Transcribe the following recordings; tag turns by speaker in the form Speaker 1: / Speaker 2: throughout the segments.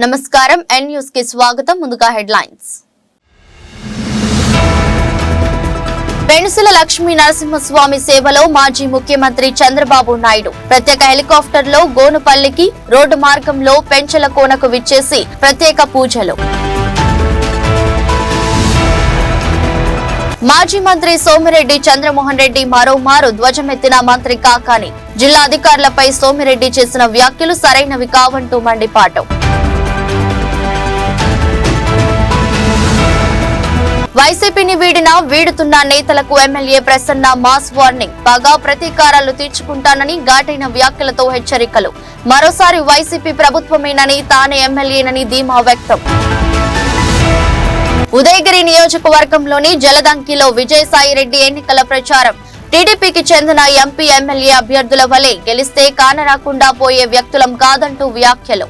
Speaker 1: నమస్కారం ఎన్ న్యూస్ కి స్వాగతం ముందుగా హెడ్లైన్స్ పెనుసుల లక్ష్మీ నరసింహస్వామి సేవలో మాజీ ముఖ్యమంత్రి చంద్రబాబు నాయుడు ప్రత్యేక హెలికాప్టర్ లో గోనుపల్లికి రోడ్డు మార్గంలో పెంచల కోనకు విచ్చేసి ప్రత్యేక పూజలు మాజీ మంత్రి సోమిరెడ్డి చంద్రమోహన్ రెడ్డి మరోమారు ధ్వజమెత్తిన మంత్రి కాకాని జిల్లా అధికారులపై సోమిరెడ్డి చేసిన వ్యాఖ్యలు సరైనవి కావంటూ మండిపాటు వైసీపీని వీడుతున్న నేతలకు ఎమ్మెల్యే ప్రసన్న మాస్ వార్నింగ్ పగా ప్రతీకారాలు తీర్చుకుంటానని ఘాటైన వ్యాఖ్యలతో హెచ్చరికలు మరోసారి వైసీపీ ప్రభుత్వమేనని తానే ఎమ్మెల్యేనని ధీమా వ్యక్తం ఉదయగిరి నియోజకవర్గంలోని జలదంకిలో విజయసాయిరెడ్డి ఎన్నికల ప్రచారం టీడీపీకి చెందిన ఎంపీ ఎమ్మెల్యే అభ్యర్థుల వలె గెలిస్తే కానరాకుండా పోయే వ్యక్తులం కాదంటూ వ్యాఖ్యలు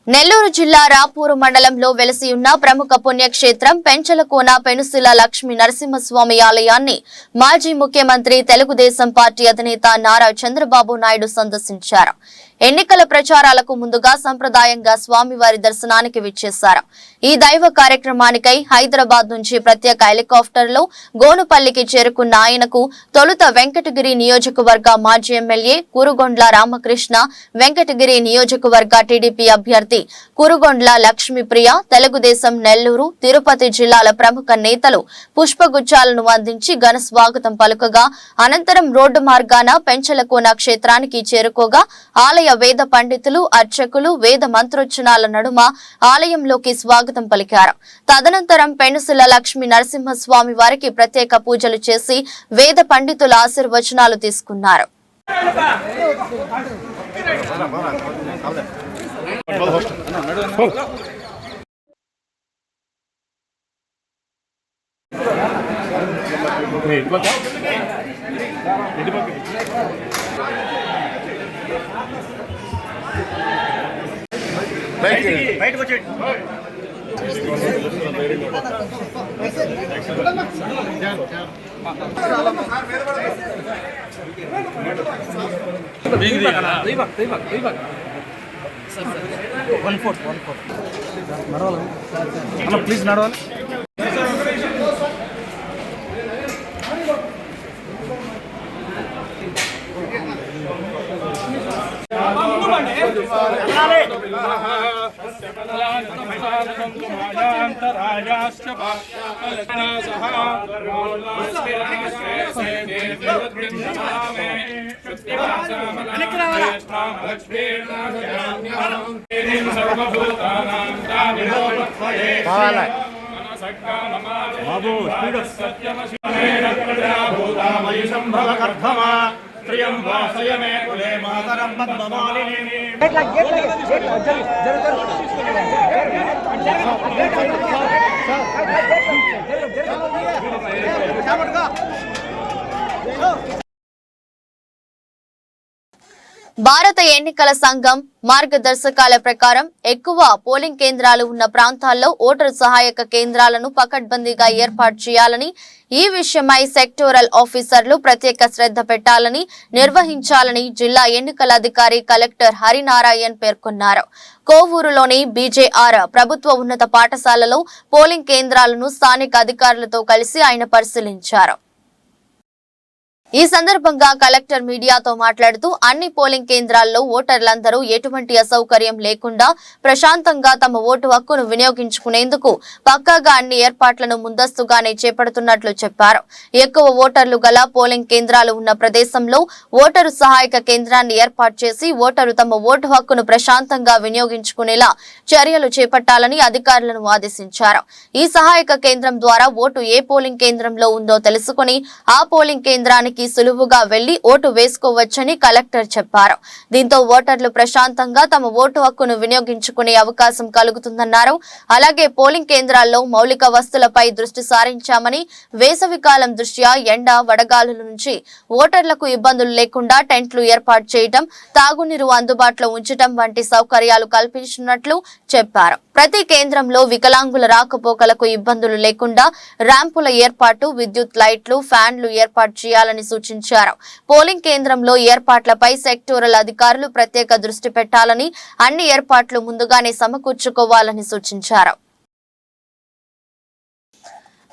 Speaker 1: నెల్లూరు జిల్లా రాపూరు మండలంలో వెలసి ఉన్న ప్రముఖ పుణ్యక్షేత్రం పెంచలకోన పెనుసుల లక్ష్మీ నరసింహస్వామి ఆలయాన్ని మాజీ ముఖ్యమంత్రి తెలుగుదేశం పార్టీ అధినేత నారా చంద్రబాబు నాయుడు సందర్శించారు. ఎన్నికల ప్రచారాలకు ముందుగా సంప్రదాయంగా స్వామివారి దర్శనానికి విచ్చేశారు. ఈ దైవ కార్యక్రమానికై హైదరాబాద్ నుంచి ప్రత్యేక హెలికాప్టర్ లో గోనుపల్లికి చేరుకున్న ఆయనకు తొలుత వెంకటగిరి నియోజకవర్గ మాజీ ఎమ్మెల్యే కురుగొండ్ల రామకృష్ణ, వెంకటగిరి నియోజకవర్గ టీడీపీ అభ్యర్థి కురుగొండ్ల లక్ష్మీప్రియ, తెలుగుదేశం నెల్లూరు, తిరుపతి జిల్లాల ప్రముఖ నేతలు పుష్పగుచ్చాలను అందించి ఘన స్వాగతం పలుకగా అనంతరం రోడ్డు మార్గాన పెంచలకోన క్షేత్రానికి చేరుకోగా ఆలయ వేద పండితులు, అర్చకులు వేద మంత్రోచ్చనాల నడుమ ఆలయంలోకి స్వాగతం పలికారు. తదనంతరం పెనుసుల లక్ష్మీ నరసింహస్వామి వారికి ప్రత్యేక పూజలు చేసి వేద పండితుల ఆశీర్వచనాలు తీసుకున్నారు.
Speaker 2: బయటకు వచ్చేయండి. ప్లీజ్ నడవాలి. బాబు త్రియంబాసయమే కులే మాతరం పద్మమాలిని
Speaker 1: భారత ఎన్నికల సంఘం మార్గదర్శకాల ప్రకారం ఎక్కువ పోలింగ్ కేంద్రాలు ఉన్న ప్రాంతాల్లో ఓటరు సహాయక కేంద్రాలను పకడ్బందీగా ఏర్పాటు చేయాలని, ఈ విషయమై సెక్టోరల్ ఆఫీసర్లు ప్రత్యేక శ్రద్ధ పెట్టాలని, నిర్వహించాలని జిల్లా ఎన్నికల అధికారి కలెక్టర్ హరినారాయణ్ పేర్కొన్నారు. కోవూరులోని బీజేఆర్ ప్రభుత్వ ఉన్నత పాఠశాలలో పోలింగ్ కేంద్రాలను స్థానిక అధికారులతో కలిసి ఆయన పరిశీలించారు. ఈ సందర్భంగా కలెక్టర్ మీడియాతో మాట్లాడుతూ అన్ని పోలింగ్ కేంద్రాల్లో ఓటర్లందరూ ఎటువంటి అసౌకర్యం లేకుండా ప్రశాంతంగా తమ ఓటు హక్కును వినియోగించుకునేందుకు పక్కాగా అన్ని ఏర్పాట్లను ముందస్తుగానే చేపడుతున్నట్లు చెప్పారు. ఎక్కువ ఓటర్లు గల పోలింగ్ కేంద్రాలు ఉన్న ప్రదేశంలో ఓటరు సహాయక కేంద్రాన్ని ఏర్పాటు చేసి ఓటరు తమ ఓటు హక్కును ప్రశాంతంగా వినియోగించుకునేలా చర్యలు చేపట్టాలని అధికారులను ఆదేశించారు. ఈ సహాయక కేంద్రం ద్వారా ఓటు ఏ పోలింగ్ కేంద్రంలో ఉందో తెలుసుకుని ఆ పోలింగ్ కేంద్రానికి సులువుగా వెళ్లి ఓటు వేసుకోవచ్చని కలెక్టర్ చెప్పారు. దీంతో ఓటర్లు ప్రశాంతంగా తమ ఓటు హక్కును వినియోగించుకునే అవకాశం కలుగుతుందన్నారు. అలాగే పోలింగ్ కేంద్రాల్లో మౌలిక వస్తువులపై దృష్టి సారించామని, వేసవికాలం దృష్ట్యా ఎండ, వడగాలుల నుంచి ఓటర్లకు ఇబ్బందులు లేకుండా టెంట్లు ఏర్పాటు చేయడం, తాగునీరు అందుబాటులో ఉంచడం వంటి సౌకర్యాలు కల్పించినట్లు చెప్పారు. ప్రతి కేంద్రంలో వికలాంగుల రాకపోకలకు ఇబ్బందులు లేకుండా ర్యాంపుల ఏర్పాటు, విద్యుత్ లైట్లు, ఫ్యాన్లు ఏర్పాటు చేయాలని సూచించారు. పోలింగ్ కేంద్రంలో ఏర్పాట్లపై సెక్టోరల్ అధికారులు ప్రత్యేక దృష్టి పెట్టాలని, అన్ని ఏర్పాట్లు ముందుగానే సమకూర్చుకోవాలని సూచించారు.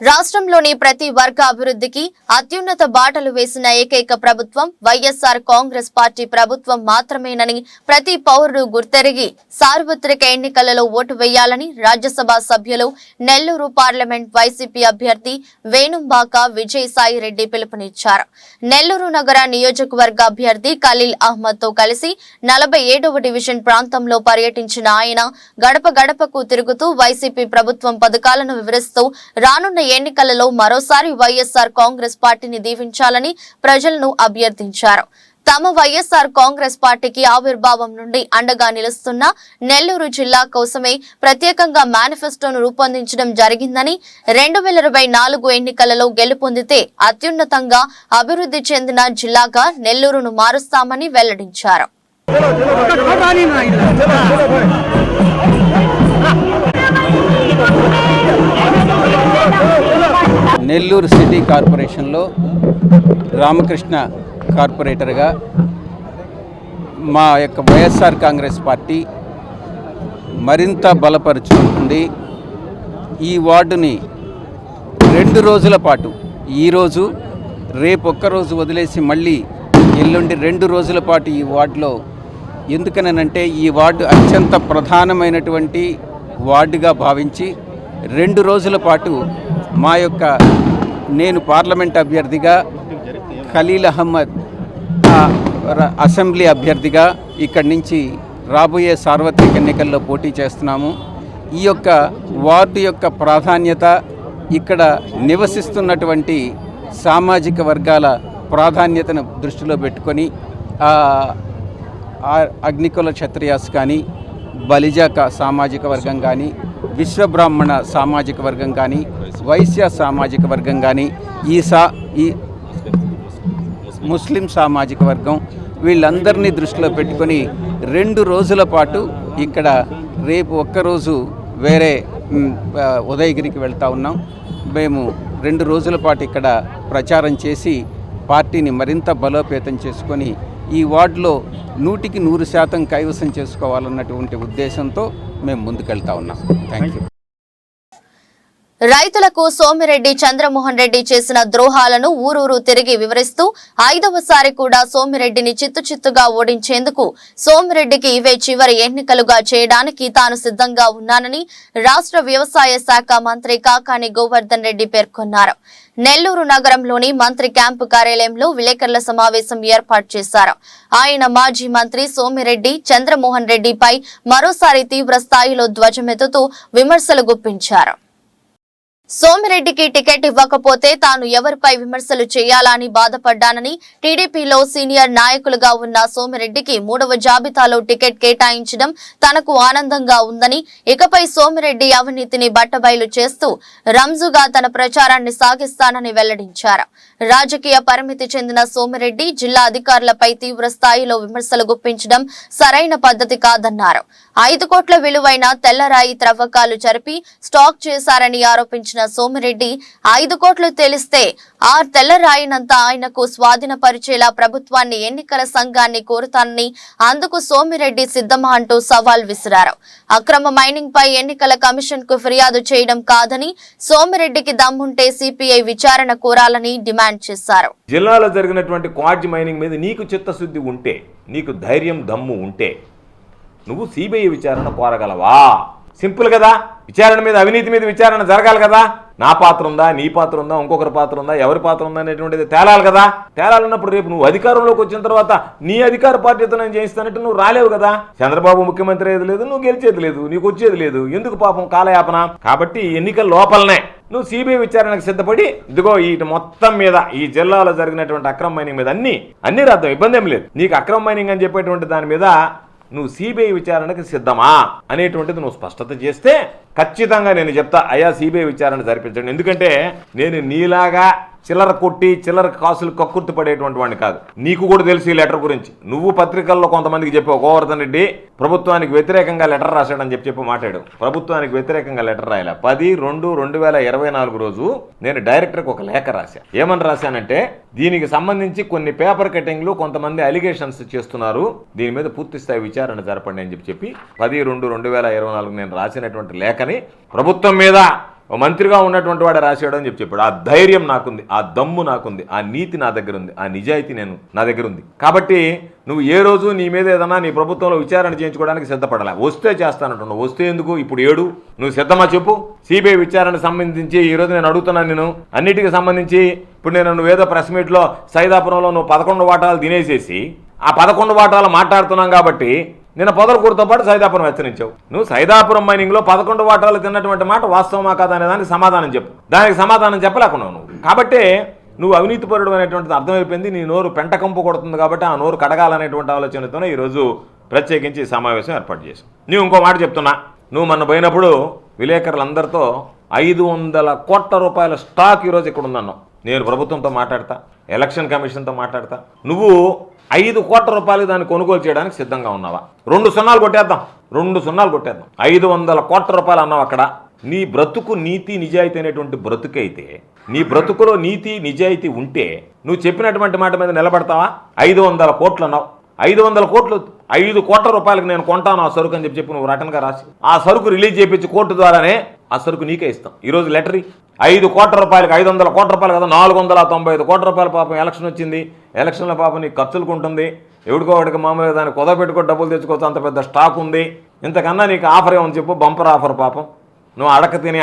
Speaker 1: రాష్ట్రంలోని ప్రతి వర్గ అభివృద్ధికి అత్యున్నత బాటలు వేసిన ఏకైక ప్రభుత్వం వైఎస్ఆర్ కాంగ్రెస్ పార్టీ ప్రభుత్వం మాత్రమేనని ప్రతి పౌరుడు గుర్తెరిగి సార్వత్రిక ఎన్నికలలో ఓటు వేయాలని రాజ్యసభ సభ్యులు నెల్లూరు పార్లమెంట్ వైసీపీ అభ్యర్థి వేణుంబాక విజయసాయి రెడ్డి పిలుపునిచ్చారు. నెల్లూరు నగర నియోజకవర్గ అభ్యర్థి ఖలీల్ అహ్మద్ తో కలిసి 47వ డివిజన్ ప్రాంతంలో పర్యటించిన ఆయన గడప గడపకు తిరుగుతూ వైసీపీ ప్రభుత్వం పథకాలను వివరిస్తూ రానున్న ఎన్నికలలో మరోసారి వైఎస్ఆర్ కాంగ్రెస్ పార్టీని దీవించాలని ప్రజలను అభ్యర్థించారు. తమ వైఎస్ఆర్ కాంగ్రెస్ పార్టీకి ఆవిర్భావం నుండి అండగా నిలుస్తున్న నెల్లూరు జిల్లా కోసమే ప్రత్యేకంగా మేనిఫెస్టోను రూపొందించడం జరిగిందని, 2024 ఎన్నికలలో గెలుపొందితే అత్యున్నతంగా అభివృద్ధి చెందిన జిల్లాగా నెల్లూరును మారుస్తామని వెల్లడించారు.
Speaker 3: నెల్లూరు సిటీ కార్పొరేషన్లో రామకృష్ణ కార్పొరేటర్గా మా యొక్క వైఎస్ఆర్ కాంగ్రెస్ పార్టీ మరింత బలపరుచుకుంటుంది. ఈ వార్డుని 2 రోజుల పాటు, ఈరోజు రేపు ఒక్కరోజు వదిలేసి మళ్ళీ ఎల్లుండి 2 రోజుల పాటు ఈ వార్డులో, ఎందుకనంటే ఈ వార్డు అత్యంత ప్రధానమైనటువంటి వార్డుగా భావించి 2 రోజుల పాటు మా యొక్క నేను పార్లమెంట్ అభ్యర్థిగా, ఖలీల్ అహ్మద్ అసెంబ్లీ అభ్యర్థిగా ఇక్కడి నుంచి రాబోయే సార్వత్రిక ఎన్నికల్లో పోటీ చేస్తున్నాము. ఈ యొక్క వార్డు యొక్క ప్రాధాన్యత, ఇక్కడ నివసిస్తున్నటువంటి సామాజిక వర్గాల ప్రాధాన్యతను దృష్టిలో పెట్టుకొని అగ్నికుల క్షత్రియాస్ కానీ, బలిజ సామాజిక వర్గం కానీ, విశ్వబ్రాహ్మణ సామాజిక వర్గం కానీ, వైశ్య సామాజిక వర్గం కానీ, ఈ ముస్లిం సామాజిక వర్గం, వీళ్ళందరినీ దృష్టిలో పెట్టుకొని 2 రోజుల పాటు ఇక్కడ, రేపు ఒక్కరోజు వేరే ఉదయగిరికి వెళ్తూ ఉన్నాం. మేము 2 రోజుల పాటు ఇక్కడ ప్రచారం చేసి పార్టీని మరింత బలోపేతం చేసుకొని ఈ వార్డులో 100% కైవసం చేసుకోవాలన్నటువంటి ఉద్దేశంతో మేము ముందుకెళ్తా ఉన్నాం. Thank you.
Speaker 1: రైతులకు సోమిరెడ్డి చంద్రమోహన్ రెడ్డి చేసిన ద్రోహాలను ఊరూరు తిరిగి వివరిస్తూ 5వసారి కూడా సోమిరెడ్డిని చిత్తుగా ఓడించేందుకు సోమిరెడ్డికి ఇవే చివరి ఎన్నికలుగా చేయడానికి తాను సిద్ధంగా ఉన్నానని రాష్ట్ర వ్యవసాయ శాఖ మంత్రి కాకాని గోవర్ధన్ రెడ్డి పేర్కొన్నారు. నెల్లూరు నగరంలోని మంత్రి క్యాంపు కార్యాలయంలో విలేకరుల సమావేశం ఏర్పాటు చేశారు. ఆయన మాజీ మంత్రి సోమిరెడ్డి చంద్రమోహన్ రెడ్డిపై మరోసారి తీవ్ర స్థాయిలో ధ్వజమెత్తుతూ విమర్శలు గుప్పించారు. సోమిరెడ్డికి టికెట్ ఇవ్వకపోతే తాను ఎవరిపై విమర్శలు చేయాలని బాధపడ్డానని, టీడీపీలో సీనియర్ నాయకులుగా ఉన్న సోమిరెడ్డికి 3వ జాబితాలో టికెట్ కేటాయించడం తనకు ఆనందంగా ఉందని, ఇకపై సోమిరెడ్డి అవినీతిని బట్టబయలు చేస్తూ రంజుగా తన ప్రచారాన్ని సాగిస్తానని వెల్లడించారు. రాజకీయ పరిమితి చెందిన సోమిరెడ్డి జిల్లా అధికారులపై తీవ్ర స్థాయిలో విమర్శలు గుప్పించడం సరైన పద్ధతి కాదన్నారు. 5 కోట్ల విలువైన తెల్లరాయి త్రవ్వకాలు జరిపి స్టాక్ చేశారని ఆరోపించిన సోమిరెడ్డి 5 కోట్లు తెలిస్తే ఆ తెల్లరాయినంతా ఆయనకు స్వాధీనపరిచేలా ప్రభుత్వాన్ని, ఎన్నికల సంఘాన్ని కోరుతానని, అందుకు సోమిరెడ్డి సిద్ధమా అంటూ సవాల్ విసిరారు. అక్రమ మైనింగ్ పై ఎన్నికల కమిషన్ కు ఫిర్యాదు చేయడం కాదని, సోమిరెడ్డికి దమ్ముంటే సిపిఐ విచారణ కోరాలని డిమాండ్ చేశారు.
Speaker 4: జిల్లాలో జరిగినటువంటి క్వార్జ్ మైనింగ్ మీద నీకు చిత్తశుద్ధి ఉంటే, నీకు ధైర్యం దమ్ము ఉంటే నువ్వు సిబిఐ విచారణ కోరగలవా? సింపుల్ కదా. విచారణ మీద, అవినీతి మీద విచారణ జరగాలి కదా. నా పాత్ర ఉందా, నీ పాత్ర ఉందా, ఇంకొకరి పాత్ర ఉందా, ఎవరి పాత్ర ఉందా అనేటువంటిది తేలాలి కదా. తేలాలన్నప్పుడు రేపు నువ్వు అధికారంలోకి వచ్చిన తర్వాత నీ అధికార పార్టీతో నేను చేయిస్తానంటే నువ్వు రాలేవు కదా. చంద్రబాబు ముఖ్యమంత్రి అయ్యేది లేదు, నువ్వు గెలిచేది లేదు, నీకు వచ్చేది లేదు, ఎందుకు పాపం కాలయాపన? కాబట్టి ఎన్నికల లోపలనే నువ్వు సిబిఐ విచారణకు సిద్ధపడి, ఇదిగో ఈ మొత్తం మీద ఈ జిల్లాలో జరిగినటువంటి అక్రమ మైనింగ్ మీద అన్ని రాద్దాం, ఇబ్బంది ఏం లేదు. నీకు అక్రమ మైనింగ్ అని చెప్పేటువంటి దాని మీద నువ్వు సిబిఐ విచారణకు సిద్ధమా అనేటువంటిది నువ్వు స్పష్టత చేస్తే ఖచ్చితంగా నేను చెప్తా, అయ్యా సిబిఐ విచారణ జరిపించండి. ఎందుకంటే నేను నీలాగా చిల్లర కొట్టి చిల్లర కాసులు కక్కుర్తి పడేటువంటి వాడిని కాదు. నీకు కూడా తెలుసు ఈ లెటర్ గురించి. నువ్వు పత్రికల్లో కొంతమందికి చెప్పావు, గోవర్ధన్ రెడ్డి ప్రభుత్వానికి వ్యతిరేకంగా లెటర్ రాశాడని చెప్పి మాట్లాడావు. ప్రభుత్వానికి వ్యతిరేకంగా లెటర్ రాయాల. 10/2/2024 రోజు నేను డైరెక్టర్కి ఒక లేఖ రాశా. ఏమని రాశానంటే, దీనికి సంబంధించి కొన్ని పేపర్ కటింగ్లు కొంతమంది అలిగేషన్స్ చేస్తున్నారు, దీని మీద పూర్తి స్థాయి విచారణ జరపండి అని చెప్పి 10/2/2024 నేను రాసినటువంటి లేఖని ప్రభుత్వం మీద మంత్రిగా ఉన్నటువంటి వాడు రాశాడు అని చెప్పాడు. ఆ ధైర్యం నాకుంది, ఆ దమ్ము నాకుంది, ఆ నీతి నా దగ్గర ఉంది, ఆ నిజాయితీ నా దగ్గర ఉంది. కాబట్టి నువ్వు ఏ రోజు నీ మీద ఏదన్నా నీ ప్రభుత్వంలో విచారణ చేయించుకోవడానికి సిద్ధపడాలి. వస్తే చేస్తానంటున్నావు. వస్తే ఎందుకు? ఇప్పుడు ఏడు నువ్వు సిద్ధమా చెప్పు. సిబిఐ విచారణ సంబంధించి ఈరోజు నేను అడుగుతున్నాను, నేను అన్నిటికీ సంబంధించి ఇప్పుడు నువ్వేదో ప్రెస్ మీట్లో సైదాపురంలో నువ్వు 11 వాటాలు తినేసేసి ఆ 11 వాటాలు మాట్లాడుతున్నాం కాబట్టి నిన్న పొదలకూరుతో పాటు సైదాపురం హెచ్చరించావు. నువ్వు సైదాపురం మైనింగ్లో 11 వాటాలు తిన్నటువంటి మాట వాస్తవమా కాదా అనే దానికి సమాధానం చెప్పు. దానికి సమాధానం చెప్పలేకున్నావు నువ్వు. కాబట్టి నువ్వు అవినీతిపరుడు అనేటువంటిది అర్థమైపోయింది. నీ నోరు పెంటకంపు కొడుతుంది కాబట్టి ఆ నోరు కడగాలనేటువంటి ఆలోచనతోనే ఈరోజు ప్రత్యేకించి సమావేశం ఏర్పాటు చేశావు. నువ్వు ఇంకో మాట చెప్తున్నా, నువ్వు మొన్న పోయినప్పుడు విలేకరులందరితో 500 కోట్ల రూపాయల స్టాక్ ఈరోజు ఇక్కడ ఉందన్నావు. నేను ప్రభుత్వంతో మాట్లాడతా, ఎలక్షన్ కమిషన్తో మాట్లాడతా. నువ్వు 5 కోట్ల రూపాయలు దాన్ని కొనుగోలు చేయడానికి సిద్ధంగా ఉన్నావా? 2 సున్నాలు కొట్టేద్దాం. 500 కోట్ల రూపాయలు అన్నావు అక్కడ. నీ బ్రతుకు నీతి నిజాయితీ అనేటువంటి బ్రతుకైతే, నీ బ్రతుకులో నీతి నిజాయితీ ఉంటే నువ్వు చెప్పినటువంటి మాట మీద నిలబడతావా? 500 కోట్లు అన్నావు. 500 కోట్లు 5 కోట్ల రూపాయలకు నేను కొంటాను ఆ సరుకు అని చెప్పి నువ్వు రటనగా రాసి ఆ సరుకు రిలీజ్ చేయించి కోర్టు ద్వారానే ఆ సరుకు నీకే ఇస్తాం. ఈరోజు లెటరీ 5 కోట్ల రూపాయలకు 500 కోట్ల రూపాయలు కదా, 495 కోట్ల రూపాయల పాపం ఎలక్షన్ వచ్చింది. ఎలక్షన్ల పాపం నీకు ఖర్చులకు ఉంటుంది. ఎవడికోవాడికి మామూలుగా దాన్ని కుదపెట్టుకో డబ్బులు తెచ్చుకోవచ్చు, అంత పెద్ద స్టాక్ ఉంది. ఇంతకన్నా నీకు ఆఫర్ ఏమని చెప్పు, బంపర్ ఆఫర్. పాపం నువ్వు అడక్క తిని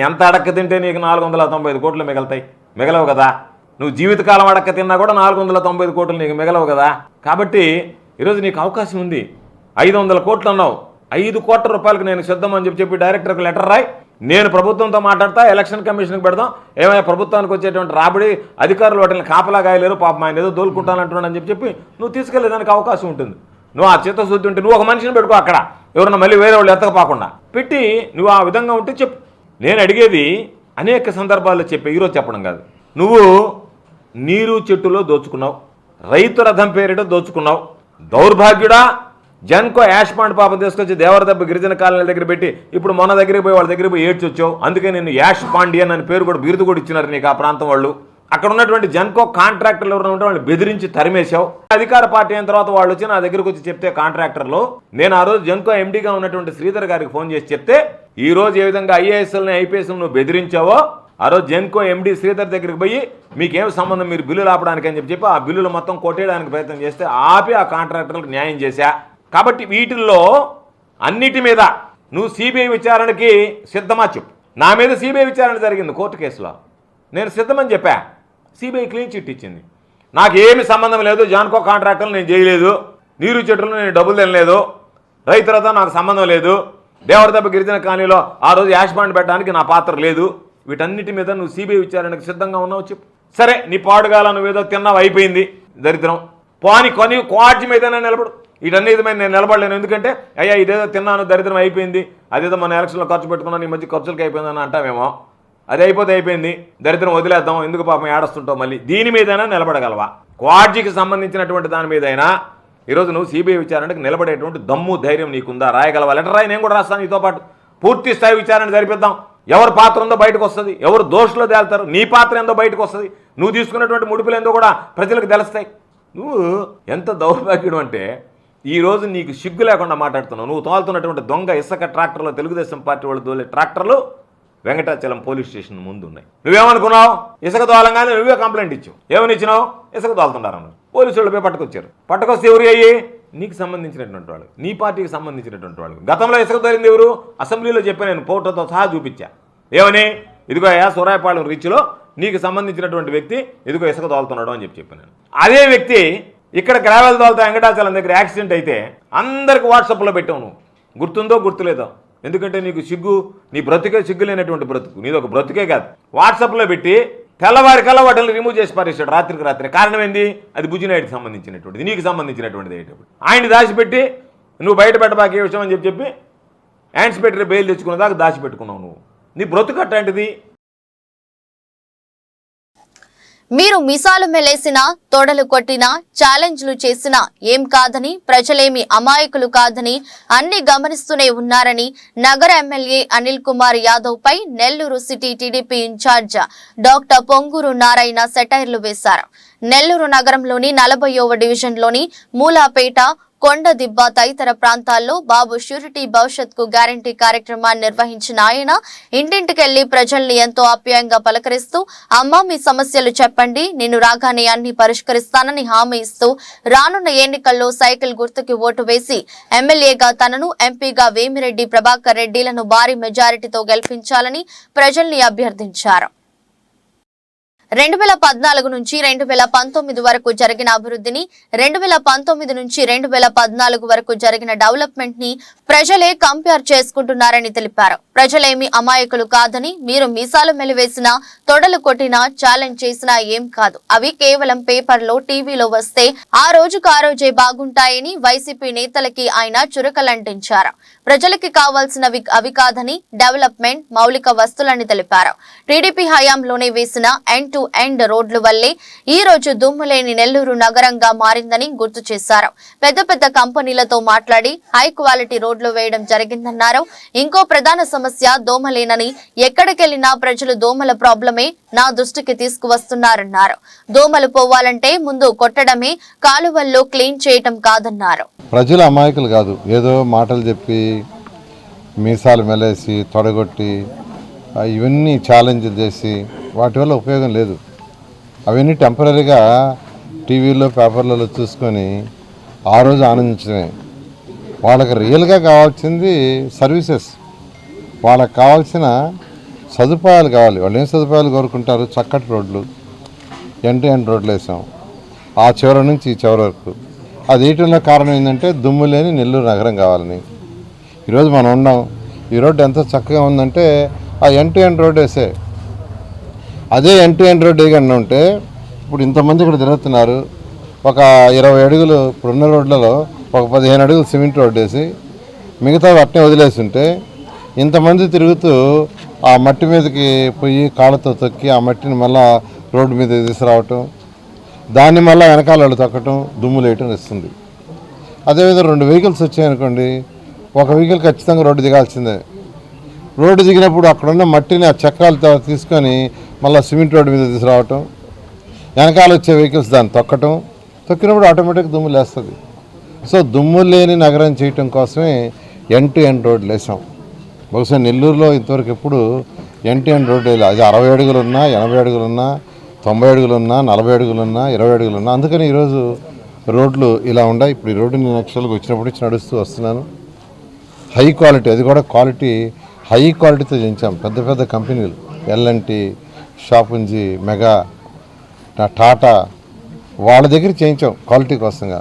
Speaker 4: ఎంత అడక్క తింటే నీకు 495 కోట్లు మిగులుతాయి? మిగలవు కదా. నువ్వు జీవితకాలం అడక్క తిన్నా కూడా 495 కోట్లు నీకు మిగలవు కదా. కాబట్టి ఈరోజు నీకు అవకాశం ఉంది. 500 కోట్లు అన్నావు, 5 కోట్ల రూపాయలకు నేను సిద్ధం అని చెప్పి డైరెక్టర్కి లెటర్ రాయి. నేను ప్రభుత్వంతో మాట్లాడతా, ఎలక్షన్ కమిషన్కి పెడదాం. ఏమైనా ప్రభుత్వానికి వచ్చేటువంటి రాబడి అధికారులు వాటిని కాపలా గాయలేరు, పాపం ఆయన ఏదో దోలుకుంటానంటున్నాడు అని చెప్పి నువ్వు తీసుకెళ్ళేదానికి అవకాశం ఉంటుంది. నువ్వు ఆ చిత్తశుద్ధి ఉంటే నువ్వు ఒక మనిషిని పెట్టుకో అక్కడ, ఎవరన్నా మళ్ళీ వేరే వాళ్ళు ఎత్తకపోకుండా పెట్టి నువ్వు ఆ విధంగా ఉంటే చెప్పు. నేను అడిగేది అనేక సందర్భాల్లో చెప్పే, ఈరోజు చెప్పడం కాదు. నువ్వు నీరు చెట్టులో దోచుకున్నావు, రైతు రథం పేరిట దోచుకున్నావు. దౌర్భాగ్యుడా, జన్కో యాష్ పాండ్ పాపం తీసుకొచ్చి దేవరదెబ్బ గిరిజన కాలనీల దగ్గర పెట్టి ఇప్పుడు మన దగ్గరికి పోయి వాళ్ళ దగ్గరికి పోయి ఏడ్చి వచ్చావు. అందుకే నేను యాష్ పాండియన్ అని పేరు కూడా బిరుదు కూడా ఇచ్చినారు నీకు ఆ ప్రాంతం వాళ్ళు. అక్కడ ఉన్నటువంటి జన్కో కాంట్రాక్టర్లు ఎవరైనా ఉంటే వాళ్ళు బెదిరించి తరిమేశావు. అధికార పార్టీ అయిన తర్వాత వాళ్ళు వచ్చి నా దగ్గరకు వచ్చి చెప్తే కాంట్రాక్టర్లు, నేను ఆ రోజు జన్కో ఎండీగా ఉన్నటువంటి శ్రీధర్ గారికి ఫోన్ చేసి చెప్తే, ఈ రోజు ఏ విధంగా ఐఏఎస్ఎల్ని ఐపీఎస్ఎల్ నువ్వు బెదిరించావో ఆ రోజు జెన్కో ఎండీ శ్రీధర్ దగ్గరికి పోయి మీకేం సంబంధం, మీరు బిల్లులు ఆపడానికి అని చెప్పి ఆ బిల్లులు మొత్తం కొట్టేయడానికి ప్రయత్నం చేస్తే ఆపి ఆ కాంట్రాక్టర్లకు న్యాయం చేశా. కాబట్టి వీటిల్లో అన్నిటి మీద నువ్వు సిబిఐ విచారణకి సిద్ధమా చెప్పు. నా మీద సిబిఐ విచారణ జరిగింది కోర్టు కేసులో, నేను సిద్ధమని చెప్పా. సిబిఐ క్లీన్ చిట్ ఇచ్చింది. నాకేమి సంబంధం లేదు, జాన్కో కాంట్రాక్టర్లు నేను చేయలేదు, నీరు చెట్టులు నేను డబ్బులు తినలేదు, రైతులతో నాకు సంబంధం లేదు, దేవరదెబ్బ గిరిజన కాలనీలో ఆ రోజు యాష్ బాండ్ పెట్టడానికి నా పాత్ర లేదు. వీటన్నిటి మీద నువ్వు సిబిఐ విచారణకు సిద్ధంగా ఉన్నావు చెప్పు. సరే, నీ పాడుగాల నువ్వేదో తిన్నావు, అయిపోయింది దరిద్రం. పోని కొని కోర్టు మీదనే నిలబడు. వీటన్నిటి మీద నేను నిలబడలేను. ఎందుకంటే అయ్యా ఇదేదో తిన్నాను, దరిద్రం అయిపోయింది, అదేదో మన ఎలక్షన్లో ఖర్చు పెట్టుకున్నాను, ఈ మధ్య ఖర్చులకి అయిపోయిందని అంటావేమో. అది అయిపోతే అయిపోయింది, దరిద్రం వదిలేద్దాం, ఎందుకు పాపం ఏడుస్తుంటావు. మళ్ళీ దీని మీదైనా నిలబడగలవా? క్వాడ్జీకి సంబంధించినటువంటి దాని మీదైనా ఈరోజు నువ్వు సిబిఐ విచారణకు నిలబడేటువంటి దమ్ము ధైర్యం నీకుందా? రాయగలవా? లెటర్ రాయి, నేను కూడా రాస్తాను నీతో పాటు. పూర్తి స్థాయి విచారణ జరిపిద్దాం. ఎవరి పాత్ర ఉందో బయటకు వస్తుంది, ఎవరు దోషులో తేలుతారు, నీ పాత్ర ఏందో బయటకు వస్తుంది, నువ్వు తీసుకున్నటువంటి ముడుపులు ఏందో కూడా ప్రజలకు తెలుస్తాయి. నువ్వు ఎంత దౌర్భాగ్యుడు అంటే ఈరోజు నీకు సిగ్గు లేకుండా మాట్లాడుతున్నావు. నువ్వు తోలుతున్నటువంటి దొంగ ఇసుక ట్రాక్టర్లో తెలుగుదేశం పార్టీ వాళ్ళు తోలే ట్రాక్టర్లు వెంకటాచలం పోలీస్ స్టేషన్ ముందు ఉన్నాయి. నువ్వేమనుకున్నావు? ఇసుక తోలంగానే నువ్వే కంప్లైంట్ ఇచ్చావు. ఏమని ఇచ్చినావు? ఇసుక తోలుతున్నారన్నారు. పోలీసు వాళ్ళు పోయి పట్టుకొచ్చారు. పట్టుకొస్తే ఎవరు అయ్యి? నీకు సంబంధించినటువంటి వాళ్ళు, నీ పార్టీకి సంబంధించినటువంటి వాళ్ళు. గతంలో ఇసుక తోలింది ఎవరు? అసెంబ్లీలో చెప్పా, నేను ఫోటోతో సహా చూపించా. ఏమని? ఇదిగో సూరాయపాలెం రీచ్లో నీకు సంబంధించినటువంటి వ్యక్తి ఇదిగో ఇసుక తోలుతున్నాడు అని చెప్పాను నేను. అదే వ్యక్తి ఇక్కడ గ్రావెల్ తోలుతా వెంకటాచలం దగ్గర యాక్సిడెంట్ అయితే అందరికి వాట్సాప్లో పెట్టావు. నువ్వు గుర్తుందో గుర్తులేదో? ఎందుకంటే నీకు సిగ్గు, నీ బ్రతుకే సిగ్గు లేనటువంటి బ్రతుకు, నీది ఒక బ్రతుకే కాదు. వాట్సాప్లో పెట్టి తెల్లవారికల్లా వాటిని రిమూవ్ చేసి పారేసాడు రాత్రికి రాత్రి. కారణం ఏంది? అది బుజ్జినాయుడికి సంబంధించినటువంటిది, నీకు సంబంధించినటువంటిది అయ్యేటప్పుడు ఆయన దాచిపెట్టి నువ్వు బయట పెట్టబాకే విషయం అని చెప్పి యాంటిసిపేటరీ బెయిల్ తెచ్చుకున్న దాకా దాచిపెట్టుకున్నావు. నువ్వు నీ బ్రతుకు అట్లాంటిది.
Speaker 1: మీరు మిసాలు మెలేసినా తొడలు కొట్టినా ఛాలెంజ్లు చేసినా ఏం కాదని ప్రజలేమి అమాయకులు కాదని అన్ని గమనిస్తూనే ఉన్నారని నగర ఎమ్మెల్యే అనిల్ కుమార్ యాదవ్ పై Nellore city TDP in charge doctor Ponguru Narayana సెటైర్లు వేశారు. నెల్లూరు నగరంలోని 40వ డివిజన్లోని మూలాపేట, కొండదిబ్బ తదితర ప్రాంతాల్లో బాబు ష్యూరిటీ భవిష్యత్కు గ్యారంటీ కార్యక్రమాన్ని నిర్వహించిన ఆయన ఇంటింటికెళ్లి ప్రజల్ని ఎంతో ఆప్యాయంగా పలకరిస్తూ అమ్మా మీ సమస్యలు చెప్పండి, నేను రాగానే అన్ని పరిష్కరిస్తానని హామీ ఇస్తూ రానున్న ఎన్నికల్లో సైకిల్ గుర్తుకి ఓటు వేసి ఎమ్మెల్యేగా తనను, ఎంపీగా వేమిరెడ్డి ప్రభాకర్ రెడ్డిలను భారీ మెజారిటీతో గెలిపించాలని ప్రజల్ని అభ్యర్థించారు. 2014 నుంచి 2019 వరకు జరిగిన అభివృద్ధిని, 2019 నుంచి 2014 వరకు జరిగిన డెవలప్మెంట్ ని ప్రజలే కంపేర్ చేసుకుంటున్నారని తెలిపారు. ప్రజలేమి అమాయకులు కాదని, మీరు మీసాలు మెలివేసినా తొడలు కొట్టినా ఛాలెంజ్ చేసినా ఏం కాదు, అవి కేవలం పేపర్లో, టీవీలో వస్తే ఆ రోజే బాగుంటాయని వైసీపీ నేతలకి ఆయన చురకలంటించారు. ప్రజలకి కావాల్సినవి అవి కాదని, డెవలప్మెంట్, మౌలిక వస్తువులని తెలిపారు. టీడీపీ హయాంలోనే వేసిన ఎండ్ టు ఎండ్ రోడ్లు వల్లే ఈ రోజు దుమ్ములేని నెల్లూరు నగరంగా మారిందని గుర్తు చేశారు. పెద్ద పెద్ద కంపెనీలతో మాట్లాడి హై క్వాలిటీ రోడ్లు వేయడం జరిగిందన్నారు. ఇంకో ప్రధాన సమస్య దోమలేనని, ఎక్కడికెళ్లినా ప్రజలు దోమల ప్రాబ్లమే నా దృష్టికి తీసుకువస్తున్నారన్నారు. దోమలు పోవాలంటే ముందు కొట్టడమే, కాలువల్లో క్లీన్ చేయటం కాదన్నారు.
Speaker 5: ప్రజలు అమాయకులు కాదు, ఏదో మాటలు చెప్పి మీసాలు మెలేసి తొడగొట్టి ఇవన్నీ ఛాలెంజ్లు చేసి వాటి వల్ల ఉపయోగం లేదు. అవన్నీ టెంపరీగా టీవీలో, పేపర్లలో చూసుకొని ఆ రోజు ఆనందించడమే. వాళ్ళకి రియల్గా కావాల్సింది సర్వీసెస్, వాళ్ళకి కావాల్సిన సదుపాయాలు కావాలి. వాళ్ళు ఏం సదుపాయాలు కోరుకుంటారు? చక్కటి రోడ్లు, ఎండ్ రోడ్లు వేసాం ఆ చివరి నుంచి ఈ చివరి వరకు. అది వేయటంలో కారణం ఏంటంటే దుమ్ము లేని నెల్లూరు నగరం కావాలని. ఈరోజు మనం ఉన్నాం, ఈ రోడ్డు ఎంత చక్కగా ఉందంటే ఆ ఎండ్ రోడ్ వేసే, అదే ఎండ్ రోడ్ వేయకుండా ఉంటే ఇప్పుడు ఇంతమంది ఇక్కడ తిరుగుతున్నారు. ఒక 20 అడుగులు ఇప్పుడున్న రోడ్లలో ఒక 15 అడుగులు సిమెంట్ రోడ్ వేసి మిగతా అట్నే వదిలేసి ఉంటే ఇంతమంది తిరుగుతూ ఆ మట్టి మీదకి పోయి కాళ్ళతో తొక్కి ఆ మట్టిని మళ్ళీ రోడ్డు మీద తీసుకురావటం, దాన్ని మళ్ళీ వెనకాల వాళ్ళు తొక్కటం, దుమ్ములు వేయటం ఇస్తుంది. అదేవిధంగా 2 వెహికల్స్ వచ్చాయనుకోండి, ఒక వెహికల్ ఖచ్చితంగా రోడ్డు దిగాల్సిందే. రోడ్డు దిగినప్పుడు అక్కడున్న మట్టిని ఆ చక్రాలతో తీసుకొని మళ్ళీ సిమెంట్ రోడ్డు మీద తీసుకురావటం, వెనకాల వచ్చే వెహికల్స్ దాన్ని తొక్కినప్పుడు ఆటోమేటిక్ దుమ్ము లేస్తుంది. సో దుమ్ము లేని నగరం చేయటం కోసమే ఎండ్ రోడ్లు వేసాం. బహుశా నెల్లూరులో ఇంతవరకు ఎప్పుడు ఎండ్ రోడ్డు వేయాలి. అది 60 అడుగులున్నా, 80 అడుగులున్నా, 90 అడుగులున్నా, 40 అడుగులున్నా, 20 అడుగులున్నా. అందుకని ఈరోజు రోడ్లు ఇలా ఉన్నాయి. ఇప్పుడు ఈ రోడ్డు నేను యాక్చువల్గా వచ్చినప్పటి నుంచి నడుస్తూ వస్తున్నాను. హై క్వాలిటీ, అది కూడా క్వాలిటీ హై క్వాలిటీతో చేయించాం. పెద్ద పెద్ద కంపెనీలు ఎల్ఎన్టీ, షాపుంజీ, మెగా, టాటా వాళ్ళ దగ్గర చేయించాం క్వాలిటీ కోసంగా.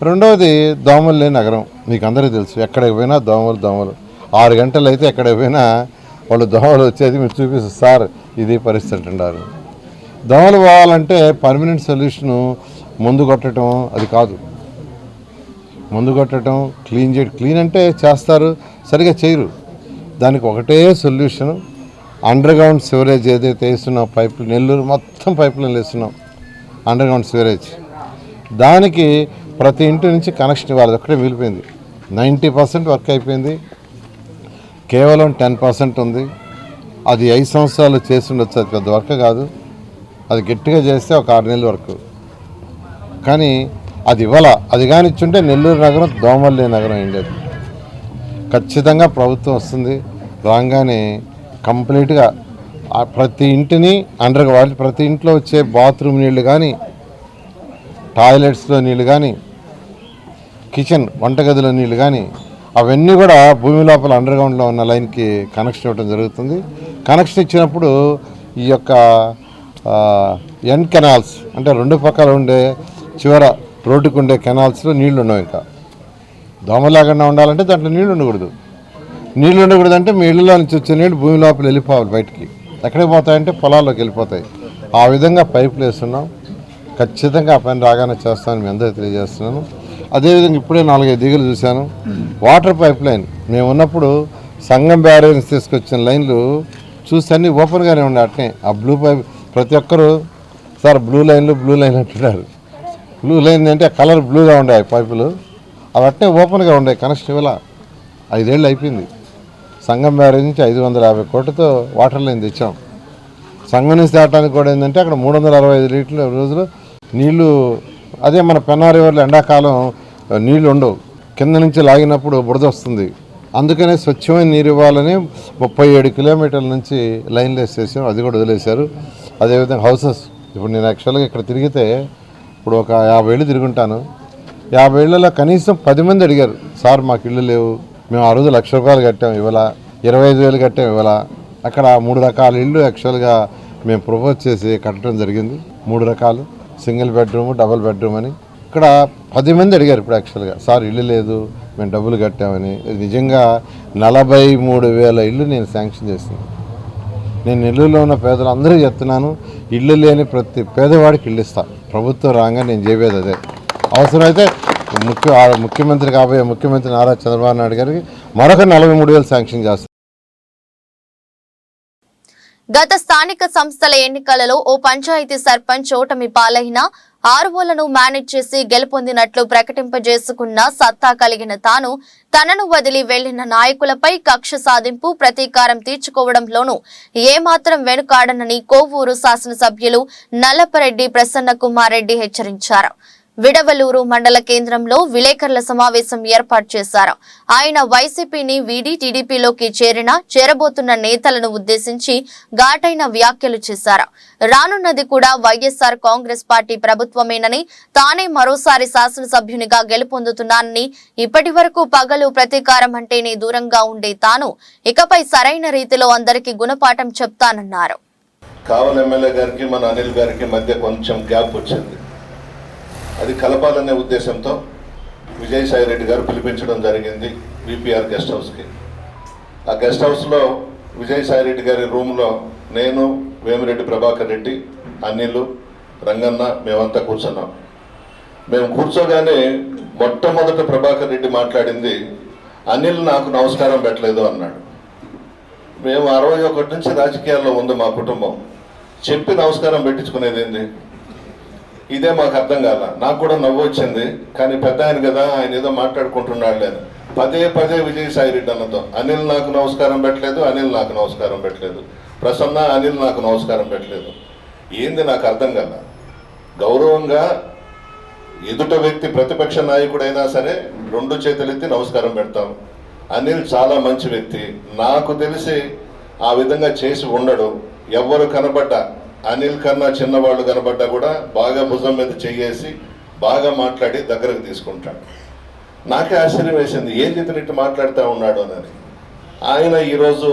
Speaker 5: రెండవది దోమలు లేని నగరం. మీకు అందరికీ తెలుసు, ఎక్కడికి పోయినా దోమలు 6 గంటలు అయితే ఎక్కడికి పోయినా వాళ్ళు దోమలు వచ్చేది మీరు చూపిస్తారు, సార్ ఇది పరిస్థితి అంటారు. దోమలు పోవాలంటే పర్మనెంట్ సొల్యూషను మందు కొట్టడం అది కాదు. మందు కొట్టడం, క్లీన్ చేయడం, క్లీన్ అంటే చేస్తారు, సరిగా చేయరు. దానికి ఒకటే సొల్యూషన్, అండర్గ్రౌండ్ సివరేజ్ ఏదైతే వేస్తున్నాం, పైపులు నెల్లూరు మొత్తం పైపులైన్లు వేస్తున్నాం అండర్గ్రౌండ్ సివరేజ్. దానికి ప్రతి ఇంటి నుంచి కనెక్షన్ ఇవ్వాలి. ఒక్కటే మిగిలిపోయింది. 90% వర్క్ అయిపోయింది, కేవలం 10% ఉంది. అది 5 సంవత్సరాలు చేసి ఉండొచ్చు, అది పెద్ద వర్క్ కాదు. అది గట్టిగా చేస్తే ఒక 6 నెలల వరకు. కానీ అది ఇవ్వాల. అది కానీ ఇచ్చుంటే నెల్లూరు నగరం దోమలు లేని నగరం అయింది. ఖచ్చితంగా ప్రభుత్వం వస్తుంది, రాగానే కంప్లీట్గా ప్రతి ఇంటిని ప్రతి ఇంట్లో వచ్చే బాత్రూమ్ నీళ్లు కానీ, టాయిలెట్స్లో నీళ్ళు కానీ, కిచెన్ వంటగదిలో నీళ్ళు కానీ అవన్నీ కూడా భూమి లోపల అండర్గ్రౌండ్లో ఉన్న లైన్కి కనెక్షన్ ఇవ్వడం జరుగుతుంది. కనెక్షన్ ఇచ్చినప్పుడు ఈ యొక్క ఎండ్ కెనాల్స్ అంటే 2 పక్కల ఉండే చివర రోడ్డుకు ఉండే కెనాల్స్లో నీళ్లు ఉండవు. ఇంకా దోమ లేకుండా ఉండాలంటే దాంట్లో నీళ్లు ఉండకూడదు. నీళ్లు ఉండకూడదంటే మీ ఇళ్ళలో నుంచి వచ్చే నీళ్ళు భూమి లోపల వెళ్ళిపోవాలి, బయటికి. ఎక్కడికి పోతాయంటే పొలాల్లోకి వెళ్ళిపోతాయి. ఆ విధంగా పైపులు వేస్తున్నాం. ఖచ్చితంగా ఆ పని రాగానే చేస్తామని మీ అందరూ తెలియజేస్తున్నాను. అదేవిధంగా ఇప్పుడే 4-5 దిగులు చూశాను. వాటర్ పైప్ లైన్ మేము ఉన్నప్పుడు సంగం బ్యారేజ్ తీసుకొచ్చిన లైన్లు చూసి అన్నీ ఓపెన్గానే ఉండే. అట్నే ఆ బ్లూ పైప్ ప్రతి ఒక్కరూ సార్ బ్లూ లైన్ అంటున్నారు. బ్లూ లైన్ అంటే కలర్ బ్లూగా ఉండే పైపులు అవి అట్టే ఓపెన్గా ఉండే, కనెక్షన్ ఇవ్వాల. 5 ఏళ్ళు అయిపోయింది. సంగం బ్యారేజ్ నుంచి 550 కోట్లతో వాటర్ లైన్ తెచ్చాం. సంగం నుంచి తేవడానికి కూడా ఏంటంటే అక్కడ 365 లీటర్ల రోజులు నీళ్లు. అదే మన పెన్నా రివర్లో ఎండాకాలం నీళ్లు ఉండవు, కింద నుంచి లాగినప్పుడు బురద వస్తుంది. అందుకనే స్వచ్ఛమైన నీరు ఇవ్వాలని 37 కిలోమీటర్ల నుంచి లైన్లు వేసేసాం, అది కూడా వదిలేశారు. అదేవిధంగా హౌసెస్, ఇప్పుడు నేను యాక్చువల్గా ఇక్కడ తిరిగితే ఇప్పుడు ఒక 50 ఏళ్ళు తిరుగుంటాను. 50 ఏళ్లలో కనీసం 10 మంది అడిగారు, సార్ మాకు ఇళ్ళు లేవు, మేము ఆ రోజు ₹1,00,000 కట్టాం ఇవాళ, 25,000 కట్టాం ఇవాళ. అక్కడ 3 రకాల ఇళ్ళు యాక్చువల్గా మేము ప్రపోజ్ చేసి కట్టడం జరిగింది. 3 రకాలు, సింగిల్ బెడ్రూమ్, డబుల్ బెడ్రూమ్ అని. ఇక్కడ 10 మంది అడిగారు ఇప్పుడు యాక్చువల్గా, సార్ ఇల్లు లేదు మేము డబ్బులు కట్టామని. నిజంగా 43,000 ఇళ్ళు నేను శాంక్షన్ చేశాను. నేను నెల్లూరులో ఉన్న పేదలందరూ చెప్తున్నాను, ఇల్లు లేని ప్రతి పేదవాడికి ఇల్లు ఇస్తా. ప్రభుత్వం రాగా నేను చెప్పేది అదే. అవసరమైతే ముఖ్యమంత్రి కాబోయే ముఖ్యమంత్రి నారా చంద్రబాబు నాయుడు గారికి మరొక 43,000 శాంక్షన్ చేస్తాను.
Speaker 1: గత స్థానిక సంస్థల ఎన్నికలలో ఓ పంచాయతీ సర్పంచ్ ఓటమి పాలైన ఆర్ఓలను మేనేజ్ చేసి గెలుపొందినట్లు ప్రకటింపజేసుకున్న సత్తా కలిగిన తాను తనను వదిలి వెళ్లిన నాయకులపై కక్ష సాధింపు ప్రతీకారం తీర్చుకోవడంలోనూ ఏమాత్రం వెనుకాడనని కోవూరు శాసనసభ్యులు నల్లపరెడ్డి ప్రసన్న కుమార్ రెడ్డి హెచ్చరించారు. విడవలూరు మండల కేంద్రంలో విలేకరుల సమావేశం ఏర్పాటు చేశారు. ఆయన వైసీపీని వీడి టీడీపీలోకి చేరబోతున్న నేతలను ఉద్దేశించి ఘాటైన వ్యాఖ్యలు చేశారు. రానున్నది కూడా వైఎస్ఆర్ కాంగ్రెస్ పార్టీ ప్రభుత్వమేనని, తానే మరోసారి శాసనసభ్యునిగా గెలుపొందుతున్నానని, ఇప్పటి వరకు పగలు ప్రతీకారం అంటేనే దూరంగా ఉండే తాను ఇకపై సరైన రీతిలో అందరికీ గుణపాఠం చెప్తానన్నారు.
Speaker 6: కావలి ఎమ్మెల్యే గారికి మన అనిల్ గారికి మధ్య కొంచెం గ్యాప్ వచ్చింది. అది కలపాలనే ఉద్దేశంతో విజయసాయి రెడ్డి గారు పిలిపించడం జరిగింది విపిఆర్ గెస్ట్ హౌస్కి. ఆ గెస్ట్ హౌస్లో విజయసాయి రెడ్డి గారి రూమ్లో నేను, వేమిరెడ్డి ప్రభాకర్ రెడ్డి, అనిల్, రంగన్న మేమంతా కూర్చున్నాం. మేము కూర్చోగానే మొట్టమొదట ప్రభాకర్ రెడ్డి మాట్లాడింది, అనిల్ నాకు నమస్కారం పెట్టలేదు అన్నాడు. మేము 61 నుంచి రాజకీయాల్లో ఉంది మా కుటుంబం, చెప్పి నమస్కారం పెట్టించుకునేది ఏంది? ఇదే మాకు అర్థం కాల. నాకు కూడా నవ్వు వచ్చింది, కానీ పెద్ద ఆయన కదా, ఆయన ఏదో మాట్లాడుకుంటున్నాడు లేదు. పదే విజయసాయి రెడ్డి అన్నతో అనిల్ నాకు నమస్కారం పెట్టలేదు, అనిల్ నాకు నమస్కారం పెట్టలేదు, ప్రసన్న అనిల్ నాకు నమస్కారం పెట్టలేదు. ఏంది నాకు అర్థం కాల. గౌరవంగా ఎదుట వ్యక్తి ప్రతిపక్ష నాయకుడైనా సరే 2 చేతులెత్తి నమస్కారం పెడతాం. అనిల్ చాలా మంచి వ్యక్తి, నాకు తెలిసి ఆ విధంగా చేసి ఉండడు. ఎవరు కనబడ్డా, అనిల్ కన్నా చిన్నవాళ్ళు కనబడ్డా కూడా బాగా భుజం మీద చెయ్యేసి బాగా మాట్లాడి దగ్గరకు తీసుకుంటాడు. నాకే ఆశ్చర్యం వేసింది, ఏంది ఇతను ఇట్లా మాట్లాడుతూ ఉన్నాడు అని. ఆయన ఈరోజు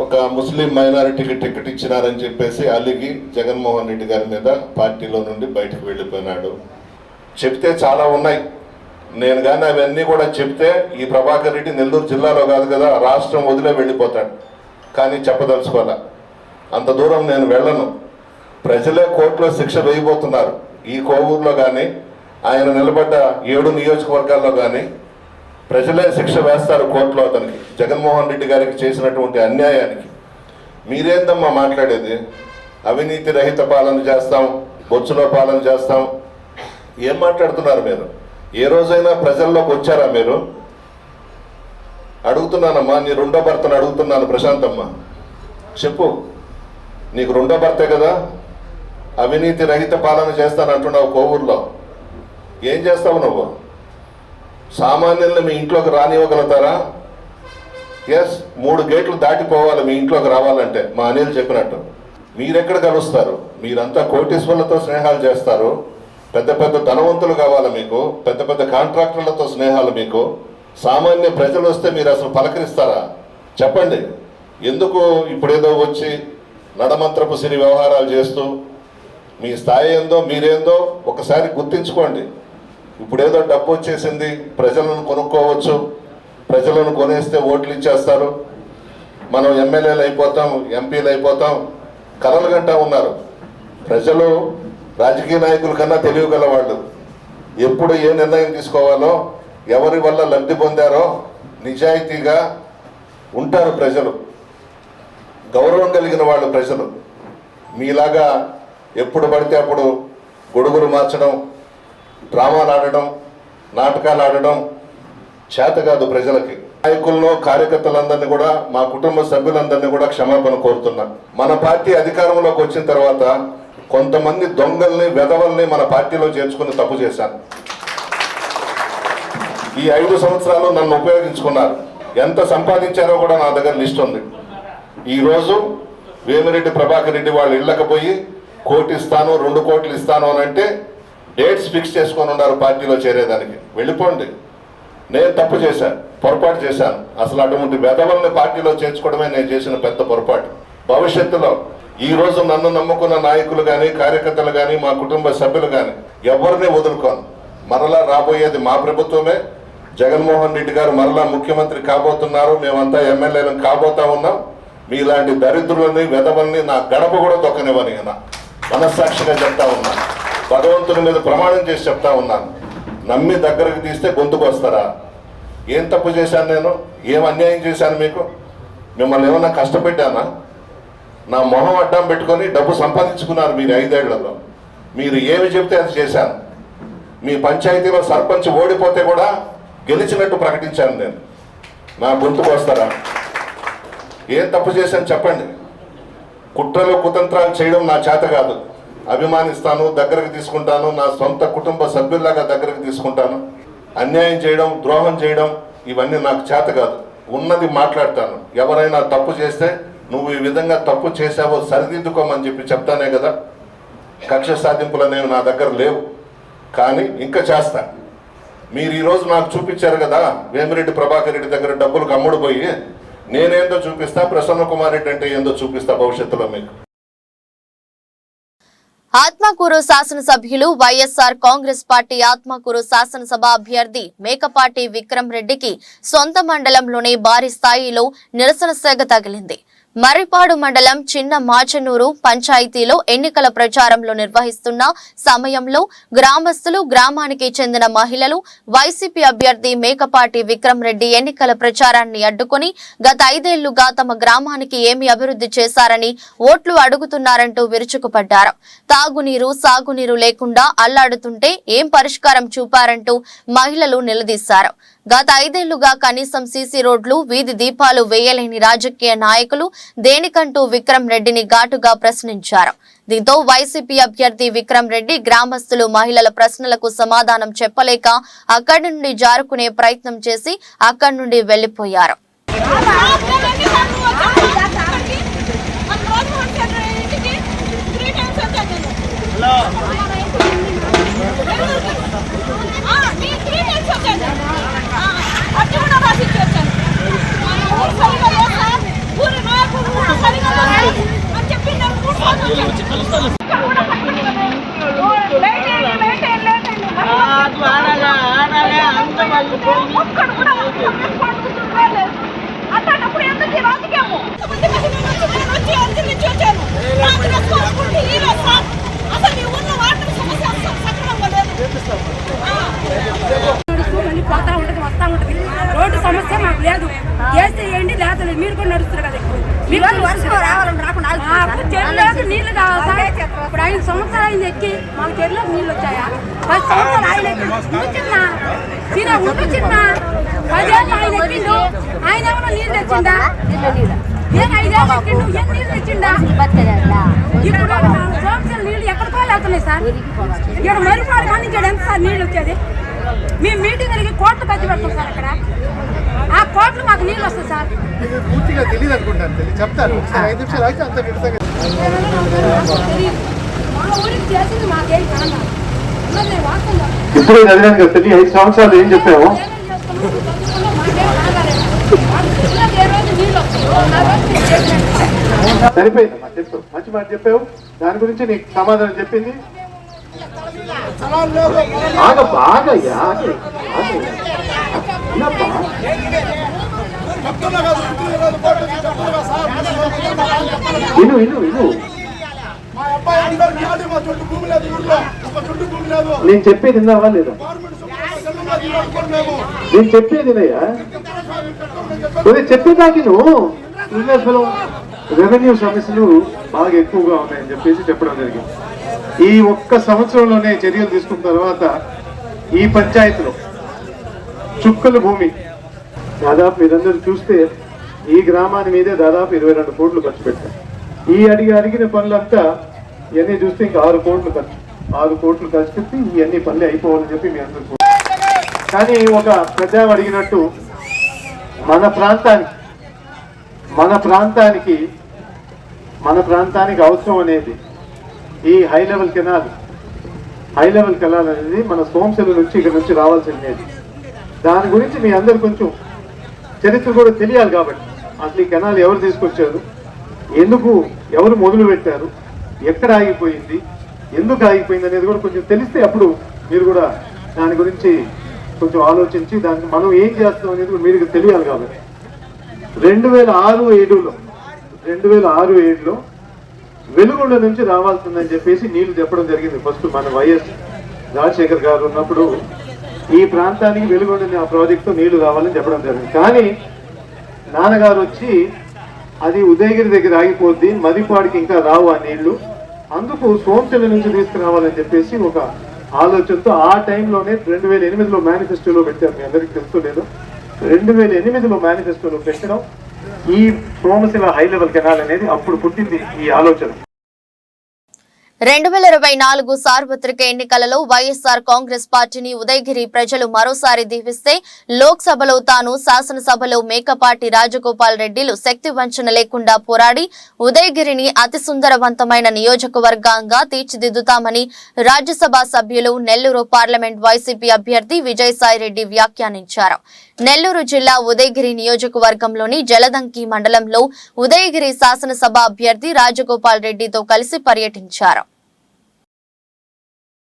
Speaker 6: ఒక ముస్లిం మైనారిటీకి టికెట్ ఇచ్చినారని చెప్పేసి అలిగి జగన్మోహన్ రెడ్డి గారి మీద పార్టీలో నుండి బయటకు వెళ్ళిపోయినాడు. చెప్తే చాలా ఉన్నాయి, నేను కానీ అవన్నీ కూడా చెప్తే ఈ ప్రభాకర్ రెడ్డి నెల్లూరు జిల్లాలో కాదు కదా, రాష్ట్రం వదిలే వెళ్ళిపోతాడు. కానీ చెప్పదలుచుకోలే, అంత దూరం నేను వెళ్ళను. ప్రజలే కోర్టులో శిక్ష వేయబోతున్నారు. ఈ కోవూరులో కానీ ఆయన నిలబడ్డ 7 నియోజకవర్గాల్లో కానీ ప్రజలే శిక్ష వేస్తారు కోర్టులో అతనికి, జగన్మోహన్ రెడ్డి గారికి చేసినటువంటి అన్యాయానికి. మీరేందమ్మా మాట్లాడేది? అవినీతి రహిత పాలన చేస్తాం, బొచ్చులో పాలన చేస్తాం, ఏం మాట్లాడుతున్నారు మీరు? ఏ రోజైనా ప్రజల్లోకి వచ్చారా మీరు? అడుగుతున్నానమ్మా, నీ 2వ భర్తను అడుగుతున్నాను, ప్రశాంతమ్మ చెప్పు, నీకు 2వ భర్తే కదా? అవినీతి రహిత పాలన చేస్తానంటున్నావు కోవూరులో, ఏం చేస్తావు నువ్వు? సామాన్యుల్ని మీ ఇంట్లోకి రానివ్వగలుగుతారా? ఎస్, 3 గేట్లు దాటిపోవాలి మీ ఇంట్లోకి రావాలంటే, మా అనిల్ చెప్పినట్టు. మీరెక్కడ కలుస్తారు? మీరంతా కోటీశ్వరులతో స్నేహాలు చేస్తారు, పెద్ద పెద్ద ధనవంతులు కావాలి మీకు, పెద్ద పెద్ద కాంట్రాక్టర్లతో స్నేహాలు మీకు. సామాన్య ప్రజలు వస్తే మీరు అసలు పలకరిస్తారా? చెప్పండి. ఎందుకు ఇప్పుడేదో వచ్చి నడమంత్రపు సిరి వ్యవహారాలు చేస్తూ మీ స్థాయి ఏందో మీరేందో ఒకసారి గుర్తించుకోండి. ఇప్పుడేదో డబ్బు వచ్చేసింది, ప్రజలను కొనుక్కోవచ్చు, ప్రజలను కొనేస్తే ఓట్లు ఇచ్చేస్తారు, మనం ఎమ్మెల్యేలు అయిపోతాం, ఎంపీలు అయిపోతాం, కలలు గంటా ఉన్నారు. ప్రజలు రాజకీయ నాయకుల కన్నా తెలియగల వాళ్ళు. ఎప్పుడు ఏ నిర్ణయం తీసుకోవాలో, ఎవరి వల్ల లబ్ధి పొందారో నిజాయితీగా ఉంటారు ప్రజలు, గౌరవం కలిగిన వాళ్ళు ప్రజలు. మీలాగా ఎప్పుడు పడితే అప్పుడు గొడుగులు మార్చడం, డ్రామాలు ఆడడం, నాటకాలు ఆడడం చేత కాదు ప్రజలకి. నాయకులను, కార్యకర్తలందరినీ కూడా, మా కుటుంబ సభ్యులందరినీ కూడా క్షమాపణ కోరుతున్నా. మన పార్టీ అధికారంలోకి వచ్చిన తర్వాత కొంతమంది దొంగల్ని, వెధవల్ని మన పార్టీలో చేర్చుకుని తప్పు చేశాను. ఈ 5 సంవత్సరాలు నన్ను ఉపయోగించుకున్నారు. ఎంత సంపాదించారో కూడా నా దగ్గర లిస్ట్ ఉంది. ఈరోజు వేమిరెడ్డి ప్రభాకర్ రెడ్డి వాళ్ళ ఇళ్ళకి పోయి 1 కోటి ఇస్తాను, 2 కోట్లు ఇస్తాను అని అంటే డేట్స్ ఫిక్స్ చేసుకొని ఉన్నారు పార్టీలో చేరేదానికి. వెళ్ళిపోండి. నేను తప్పు చేశాను, పొరపాటు చేశాను. అసలు అటువంటి వెధవల్ని పార్టీలో చేర్చుకోవడమే నేను చేసిన పెద్ద పొరపాటు. భవిష్యత్తులో ఈరోజు నన్ను నమ్ముకున్న నాయకులు కానీ, కార్యకర్తలు కానీ, మా కుటుంబ సభ్యులు కానీ ఎవరిని వదులుకోను. మరలా రాబోయేది మా ప్రభుత్వమే. జగన్మోహన్ రెడ్డి గారు మరలా ముఖ్యమంత్రి కాబోతున్నారు. మేమంతా ఎమ్మెల్యేలను కాబోతా ఉన్నాం. మీలాంటి దరిద్రులని, వెధవల్ని నా గడప కూడా తొక్కనివ్వని మనస్సాక్షిగా చెప్తా ఉన్నాను. భగవంతుని మీద ప్రమాణం చేసి చెప్తా ఉన్నాను. నమ్మి దగ్గరకు తీస్తే గొంతుకు వస్తారా? ఏం తప్పు చేశాను నేను? ఏం అన్యాయం చేశాను మీకు? మిమ్మల్ని ఏమన్నా కష్టపెట్టానా? నా మొహం అడ్డం పెట్టుకొని డబ్బు సంపాదించుకున్నారు మీరు 5 ఏళ్లలో. మీరు ఏమి చెప్తే అది చేశాను. మీ పంచాయతీలో సర్పంచ్ ఓడిపోతే కూడా గెలిచినట్టు ప్రకటించాను నేను. నా గొంతుకు వస్తారా? ఏం తప్పు చేశాను చెప్పండి. కుట్రలు, కుతంత్రాలు చేయడం నా చేత కాదు. అభిమానిస్తాను, దగ్గరకు తీసుకుంటాను, నా సొంత కుటుంబ సభ్యుల్లాగా దగ్గరకు తీసుకుంటాను. అన్యాయం చేయడం, ద్రోహం చేయడం ఇవన్నీ నాకు చేత కాదు. ఉన్నది మాట్లాడతాను. ఎవరైనా తప్పు చేస్తే నువ్వు ఈ విధంగా తప్పు చేసావో సరిదిద్దుకోమని చెప్పి చెప్తానే కదా. కక్ష సాధింపులు అనేవి నా దగ్గర లేవు, కానీ ఇంకా చేస్తా. మీరు ఈరోజు నాకు చూపించారు కదా వేమిరెడ్డి ప్రభాకర్ రెడ్డి దగ్గర డబ్బులకు అమ్ముడు పోయి, నేనేందో చూపిస్తా, ప్రసన్న కుమార్ రెడ్డి అంటే ఏందో చూపిస్తా భవిష్యత్తులో మీకు.
Speaker 1: ఆత్మకూరు శాసనసభ్యులు వైఎస్ఆర్ కాంగ్రెస్ పార్టీ ఆత్మకూరు శాసనసభ అభ్యర్థి మేకపాటి విక్రమ్ రెడ్డికి సొంత మండలంలోనే భారీ స్థాయిలో నిరసన సెగ తగిలింది. మర్రిపాడు మండలం చిన్న మాచనూరు పంచాయతీలో ఎన్నికల ప్రచారంలో నిర్వహిస్తున్న సమయంలో గ్రామస్తులు, గ్రామానికి చెందిన మహిళలు వైసీపీ అభ్యర్థి మేకపాటి విక్రమ్ రెడ్డి ఎన్నికల ప్రచారాన్ని అడ్డుకుని గత 5 ఏళ్లుగా తమ గ్రామానికి ఏమి అభివృద్ధి చేశారని ఓట్లు అడుగుతున్నారంటూ విరుచుకుపడ్డారు. తాగునీరు, సాగునీరు లేకుండా అల్లాడుతుంటే ఏం పరిష్కారం చూపారంటూ మహిళలు నిలదీశారు. గత 5 ఏళ్లుగా కనీసం సీసీ రోడ్లు, వీధి దీపాలు వేయలేని రాజకీయ నాయకులు దేనికంటూ విక్రమ్ రెడ్డిని ఘాటుగా ప్రశ్నించారు. దీంతో వైసీపీ అభ్యర్థి విక్రమ్ రెడ్డి గ్రామస్తులు, మహిళల ప్రశ్నలకు సమాధానం చెప్పలేక అక్కడి నుండి జారుకునే ప్రయత్నం చేసి అక్కడి నుండి వెళ్లిపోయారు.
Speaker 7: అట్లాంటప్పుడు ఎందుకు రాజకీయము? అసలు ఈ ఊర్లో వాటర్ సమస్య సక్రమంగా లేదు. పోతా ఉంటది, వస్తా ఉంటది. రోడ్డు సమస్య మాకు లేదు. చేస్తే ఏంటి లేదు, మీరు కూడా నడుస్తారు కదా. చెరువులోకి నీళ్లు కావాలి సార్. ఇప్పుడు 5 సంవత్సరాలు అయింది ఎక్కి, మాకు చెరువులోకి నీళ్ళు వచ్చాయా? 10 సంవత్సరాలు ఆయన ఎక్కి చిన్న 10 ఏళ్ళు ఆయన ఎక్కిండు. ఆయన ఏమన్నా నీళ్ళు తెచ్చిండా? ఏం 5 ఏళ్ళు ఎక్కిండు, ఏం నీళ్ళు తెచ్చిండా? ఇప్పుడు సంవత్సరాలు నీళ్ళు ఎక్కడికో వెళ్తున్నాయి సార్. ఇక్కడ మరిపాడు కానీ ఇక్కడ ఎంత సార్ నీళ్ళు వచ్చేది? మేము మీటింగ్ జరిగి కోట్లు ఖర్చు పెడతాం సార్. అక్కడ ఆ కోట్లు మాకు నీళ్ళు వస్తాయి సార్.
Speaker 8: పూర్తిగా తెలియదు అనుకుంటాను, చెప్తాను 5 నిమిషాలు అయితే అంత
Speaker 7: మా ఊరికి చేసింది మాకేం కాదు.
Speaker 8: ఇప్పుడు చదివాను కదా, 5 సంవత్సరాలు ఏం చెప్పాము? సరిపోయిందమ్మా, చెప్పు, మంచి మాట చెప్పావు. దాని గురించి నీకు సమాధానం చెప్పింది. నేను చెప్పేది విన్నావా లేదా? నేను చెప్పేది వినయ్యా, చెప్పేదాకి నువ్వు రెవెన్యూ సమస్యలు బాగా ఎక్కువగా ఉన్నాయని చెప్పేసి చెప్పడం జరిగింది. ఈ ఒక్క సంవత్సరంలోనే చర్యలు తీసుకున్న తర్వాత ఈ పంచాయతీలో చుక్కల భూమి దాదాపు మీరందరూ చూస్తే ఈ గ్రామాన్ని మీదే దాదాపు 22 కోట్లు ఖర్చు పెట్టారు. ఈ అడిగిన పనులంతా ఇవన్నీ చూస్తే ఇంకా 6 కోట్లు ఖర్చు పెట్టి ఇవన్నీ పనులు అయిపోవాలని చెప్పి మీ అందరూ. కానీ ఒక ప్రజా అడిగినట్టు మన ప్రాంతానికి అవసరం అనేది ఈ హై లెవెల్ కెనాల్ అనేది మన సోమశిల నుంచి ఇక్కడ నుంచి రావాల్సింది. దాని గురించి మీ అందరు కొంచెం చరిత్ర కూడా తెలియాలి. కాబట్టి అసలు ఈ కెనాల్ ఎవరు తీసుకొచ్చారు, ఎవరు మొదలు పెట్టారు, ఎక్కడ ఆగిపోయింది, ఎందుకు ఆగిపోయింది అనేది కూడా కొంచెం తెలిస్తే అప్పుడు మీరు కూడా దాని గురించి కొంచెం ఆలోచించి దానికి మనం ఏం చేస్తాం అనేది కూడా మీరు తెలియాలి. కాబట్టి 2006-7లో వెలుగొండ నుంచి రావాల్సిందని చెప్పేసి నీళ్లు చెప్పడం జరిగింది. ఫస్ట్ మన వైఎస్ రాజశేఖర్ గారు ఉన్నప్పుడు ఈ ప్రాంతానికి వెలుగొండ ఆ ప్రాజెక్టు నీళ్లు రావాలని చెప్పడం జరిగింది. కానీ నాన్నగారు వచ్చి అది ఉదయగిరి దగ్గర ఆగిపోద్ది, మదిపాడికి ఇంకా రావు ఆ నీళ్లు, అందుకు సోమశిల నుంచి తీసుకురావాలని చెప్పేసి ఒక ఆలోచనతో ఆ టైంలోనే 2008లో మేనిఫెస్టోలో పెట్టారు. మీ అందరికీ తెలుసు లేదు, 2008లో మేనిఫెస్టోలో పెట్టడం ఈ సోమశిల హై లెవెల్ కెనాల్ అనేది అప్పుడు పుట్టింది ఈ ఆలోచన.
Speaker 1: 2024 సార్వత్రిక ఎన్నికలలో వైఎస్ఆర్ కాంగ్రెస్ పార్టీని ఉదయగిరి ప్రజలు మరోసారి దీవిస్తే లోక్సభలో తాను, శాసనసభలో మేకపాటి రాజగోపాల్ రెడ్డిలు శక్తి వంచన లేకుండా పోరాడి ఉదయగిరిని అతి సుందరవంతమైన నియోజకవర్గంగా తీర్చిదిద్దుతామని రాజ్యసభ సభ్యులు నెల్లూరు పార్లమెంట్ వైసీపీ అభ్యర్థి విజయసాయిరెడ్డి వ్యాఖ్యానించారు. నెల్లూరు జిల్లా ఉదయగిరి నియోజకవర్గంలోని జలదంకి మండలంలో ఉదయగిరి శాసనసభ అభ్యర్థి రాజగోపాల్ రెడ్డితో కలిసి పర్యటించారు.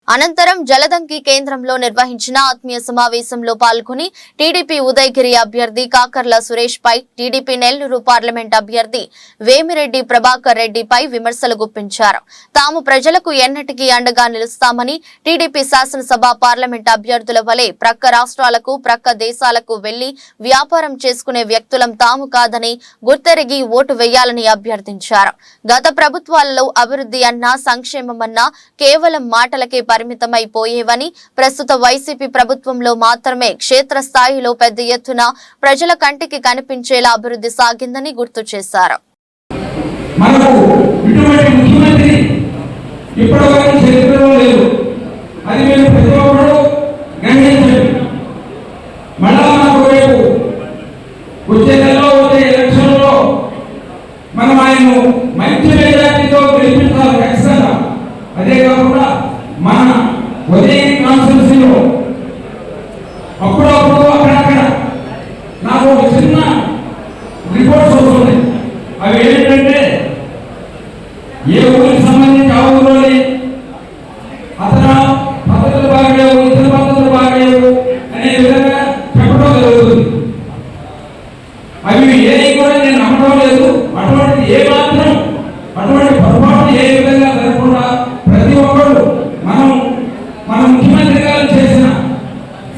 Speaker 1: అనంతరం జలదంకి కేంద్రంలో నిర్వహించిన ఆత్మీయ సమావేశంలో పాల్గొని టీడీపీ ఉదయగిరి అభ్యర్థి కాకర్ల సురేష్ పై, టీడీపీ నెల్లూరు పార్లమెంట్ అభ్యర్థి వేమిరెడ్డి ప్రభాకర్ రెడ్డిపై విమర్శలు గుప్పించారు. తాము ప్రజలకు ఎన్నటికీ అండగా నిలుస్తామని, టీడీపీ శాసనసభ పార్లమెంట్ అభ్యర్థుల వలె ప్రక్క రాష్ట్రాలకు, ప్రక్క దేశాలకు వెళ్లి వ్యాపారం చేసుకునే వ్యక్తులం తాము కాదని గుర్తెరిగి ఓటు వేయాలని అభ్యర్థించారు. గత ప్రభుత్వాలలో అభివృద్ధి అన్నా, సంక్షేమమన్నా కేవలం మాటలకే పరిమితమైపోయేవని, ప్రస్తుత వైసీపీ ప్రభుత్వంలో మాత్రమే క్షేత్రస్థాయిలో పెద్ద ఎత్తున ప్రజల కంటికి కనిపించేలా అభివృద్ధి సాగిందని గుర్తు చేశారు.
Speaker 9: మనం ఆయన మంచి మెజార్టీతో గెలిపించాలి ఖచ్చితంగా. అదే కాకుండా మన ఉదయం కాన్స్టిట్యూన్సీలో అప్పుడప్పుడు అక్కడక్కడ నాకు ఒక చిన్న రిపోర్ట్స్ వస్తున్నాయి. అవి ఏంటంటే ఏ ఊరికి సంబంధించి ఆ ఊరిలోని అతను పద్ధతులు బాగలేవు, ఇతర పద్ధతులు బాగలేవు అనే విధంగా చెప్పడం జరుగుతుంది. అవి ఏది కూడా నేను నమ్మడం లేదు. అటువంటి పొరపాటు ఏ విధంగా జరగకుండా ప్రతి ఒక్కరు మన ముఖ్యమంత్రి గారు చేసిన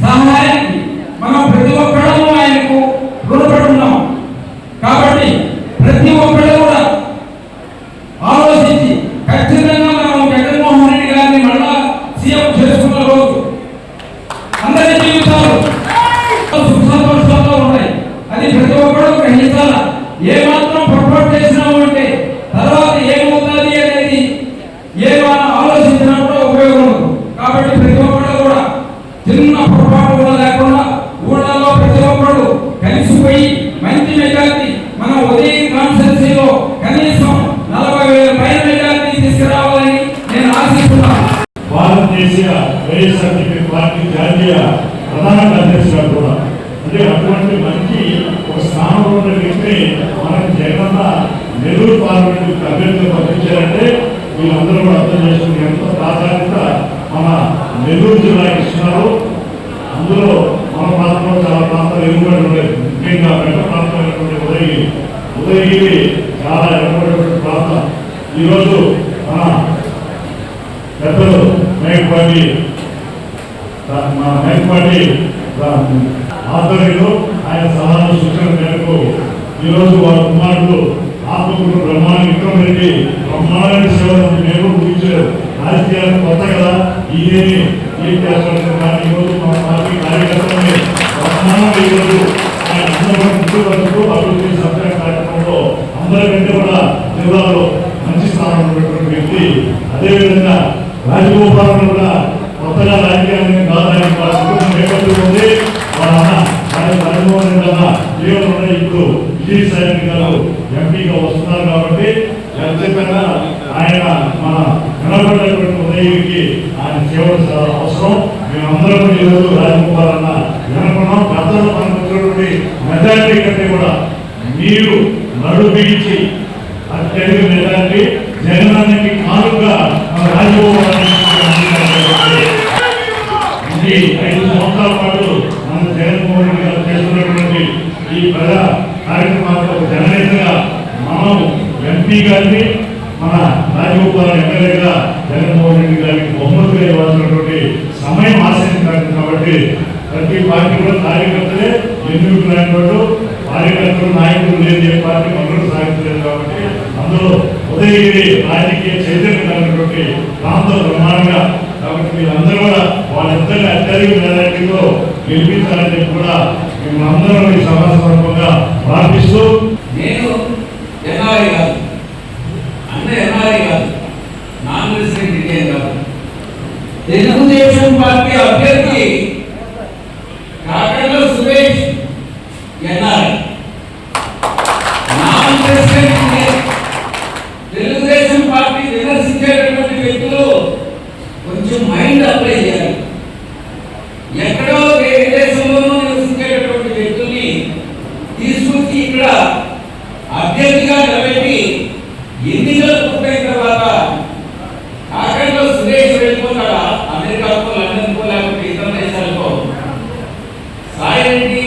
Speaker 9: సహాయానికి మనం ప్రతి ఒక్కరూ ఆయనకు రుణపడి ఉన్నాం. కాబట్టి ప్రతి ఒక్కరు కూడా ఆలోచించి ఖచ్చితంగా మనం జగన్మోహన్ రెడ్డి గారిని మళ్ళా సీఎం చేసుకున్న రోజు అందరి జీవితాలు సుఖ సంతోషాలతో ఉన్నాయి. అది ప్రతి ఒక్కరూ గ్రహించాలా. ఏ మాత్రం పొరపాటు చేసినాము అంటే తర్వాత ఏమవుతుంది అనేది ఆలోచించినప్పుడు ఉపయోగం. కాబట్టి ప్రతి ఒక్కరు కూడా చిన్న పొరపాటు కూడా లేకుండా ఊళ్ళలో ప్రతి ఒక్కరు కలిసిపోయి మంచి మెజార్టీ మన ఉదయం కాన్స్టిట్యూన్సీలో కనీసం 40,000 పైన మెజార్టీ తీసుకురావాలని నేను ఆశిస్తున్నాను.
Speaker 10: భారతదేశ వైఎస్ఆర్సీపీ పార్టీ జాతీయ ప్రధాన కార్యదర్శిగా కూడా అంటే అటువంటి మంచి ఒక స్థానంలో ఉన్న వ్యక్తి మనకు జగన్న నెల్లూరు పార్లమెంట్ అభ్యర్థులు పంపించారంటే వీళ్ళందరూ కూడా అర్థం చేసుకుని ఎంత ప్రాధాన్యత మన నెల్లూరు జిల్లాకి ఇస్తున్నారు. అందులో మన ప్రాంతంలో చాలా ప్రాంతాలు ఎగుబడి ఉండేది, ముఖ్యంగా పెద్ద ప్రాంతమైనటువంటి ఉదయగిరి చాలా ఎగుబడినటువంటి ప్రాంతం. ఈరోజు మన పెద్దలు మేకపాటి ఆధ్వర్యంలో ఆయన సలహా సూచన మేరకు ఈరోజు వారి కుమారుడు ఆత్మకూరు బ్రహ్మాండ విక్రమ్ రెడ్డి బ్రహ్మాండ సేవలను మేము ముగించారు. రాజకీయాలకు కొత్త కదా, ఇదేమి ఏం చేస్తారు కానీ ఈరోజు మా పార్టీ కార్యకర్తలని ఈరోజు ఆయన అందరూ ముందు వరకు అభివృద్ధి సంక్షేమ కార్యక్రమంలో అందరికంటే కూడా జిల్లాలో మంచి స్థానంలో ఉన్నటువంటి వ్యక్తి. అదేవిధంగా రాజగోపాలను కూడా కొత్తగా రాజకీయాన్ని కాదని వాళ్ళ కుటుంబం నేపథ్యం ఉంది. వాళ్ళ రాజమోహన్ రెడ్డి అన్న జీవనంలో ఇప్పుడు విజయసాయి రెడ్డి గారు ఎంపీగా వస్తున్నారు కాబట్టి ఎంతైనా ఆయన మన వినపడినటువంటి ఉదయకి ఆయన చేయవలసిన అవసరం. మేమందరం ఈరోజు రాజగోపాల్ అన్న వినపడం గతంలో మనకు వచ్చినటువంటి మెజారిటీ కంటే కూడా మీరు నడుపించి అత్యధిక మెజారిటీ జగనానికి కానుగా మన రాజగోపాల్ 5 సంవత్సరాల పాటు మన జగన్మోహన్ రెడ్డి గారు చేస్తున్నటువంటి ఈ ప్రజా కార్యక్రమాలకు జననేతగా మనం ఎంపీ గారిని మన రాజగోపాల్ ఎమ్మెల్యేగా జగన్మోహన్ రెడ్డి గారికి బహుమతిగా ఇవ్వాల్సినటువంటి సమయం ఆశించాలి. కాబట్టి ప్రతి పార్టీ కూడా కార్యకర్తలే ఎన్నికలు లాంటి కార్యకర్తలు నాయకులు లేని పార్టీ అందరూ సాగించలేదు. కాబట్టి అందులో ఉదయగిరి రాజకీయ చైతన్యం కలిగినటువంటి ప్రాంతం ప్రమాణంగా కాబట్టి మీరందరూ కూడా వాళ్ళిద్దరిని అత్యధిక మెజారిటీలో గెలిపించాలని చెప్పి కూడా మిమ్మల్ని అందరూ ఈ సభా సందర్భంగా ప్రార్థిస్తూ
Speaker 9: నేను ఎన్ఆర్ఐ కాదు, అన్న ఎన్ఆర్ఐ కాదు, నాన్ రెసిడెంట్ ఇండియన్ కాదు. తెలుగుదేశం పార్టీ అభ్యర్థి Kakarla Suresh NRI, non resident Indian. Telugu Desam party విమర్శించేటటువంటి వ్యక్తులు కొంచెం మైండ్ అప్లై చేయాలి. ఎక్కడో విదేశంలోనూ నివసించేటటువంటి వ్యక్తుల్ని తీసుకొచ్చి ఇక్కడ అభ్యర్థిగా నిలబెట్టి ఎన్నికలు పూర్తయిన తర్వాత కాకర్లో సురేష్ వెళ్ళిపోతాడా అమెరికాకో, లండన్కో, లేకపోతే ఇతర దేశాలకో, సాయి రెడ్డి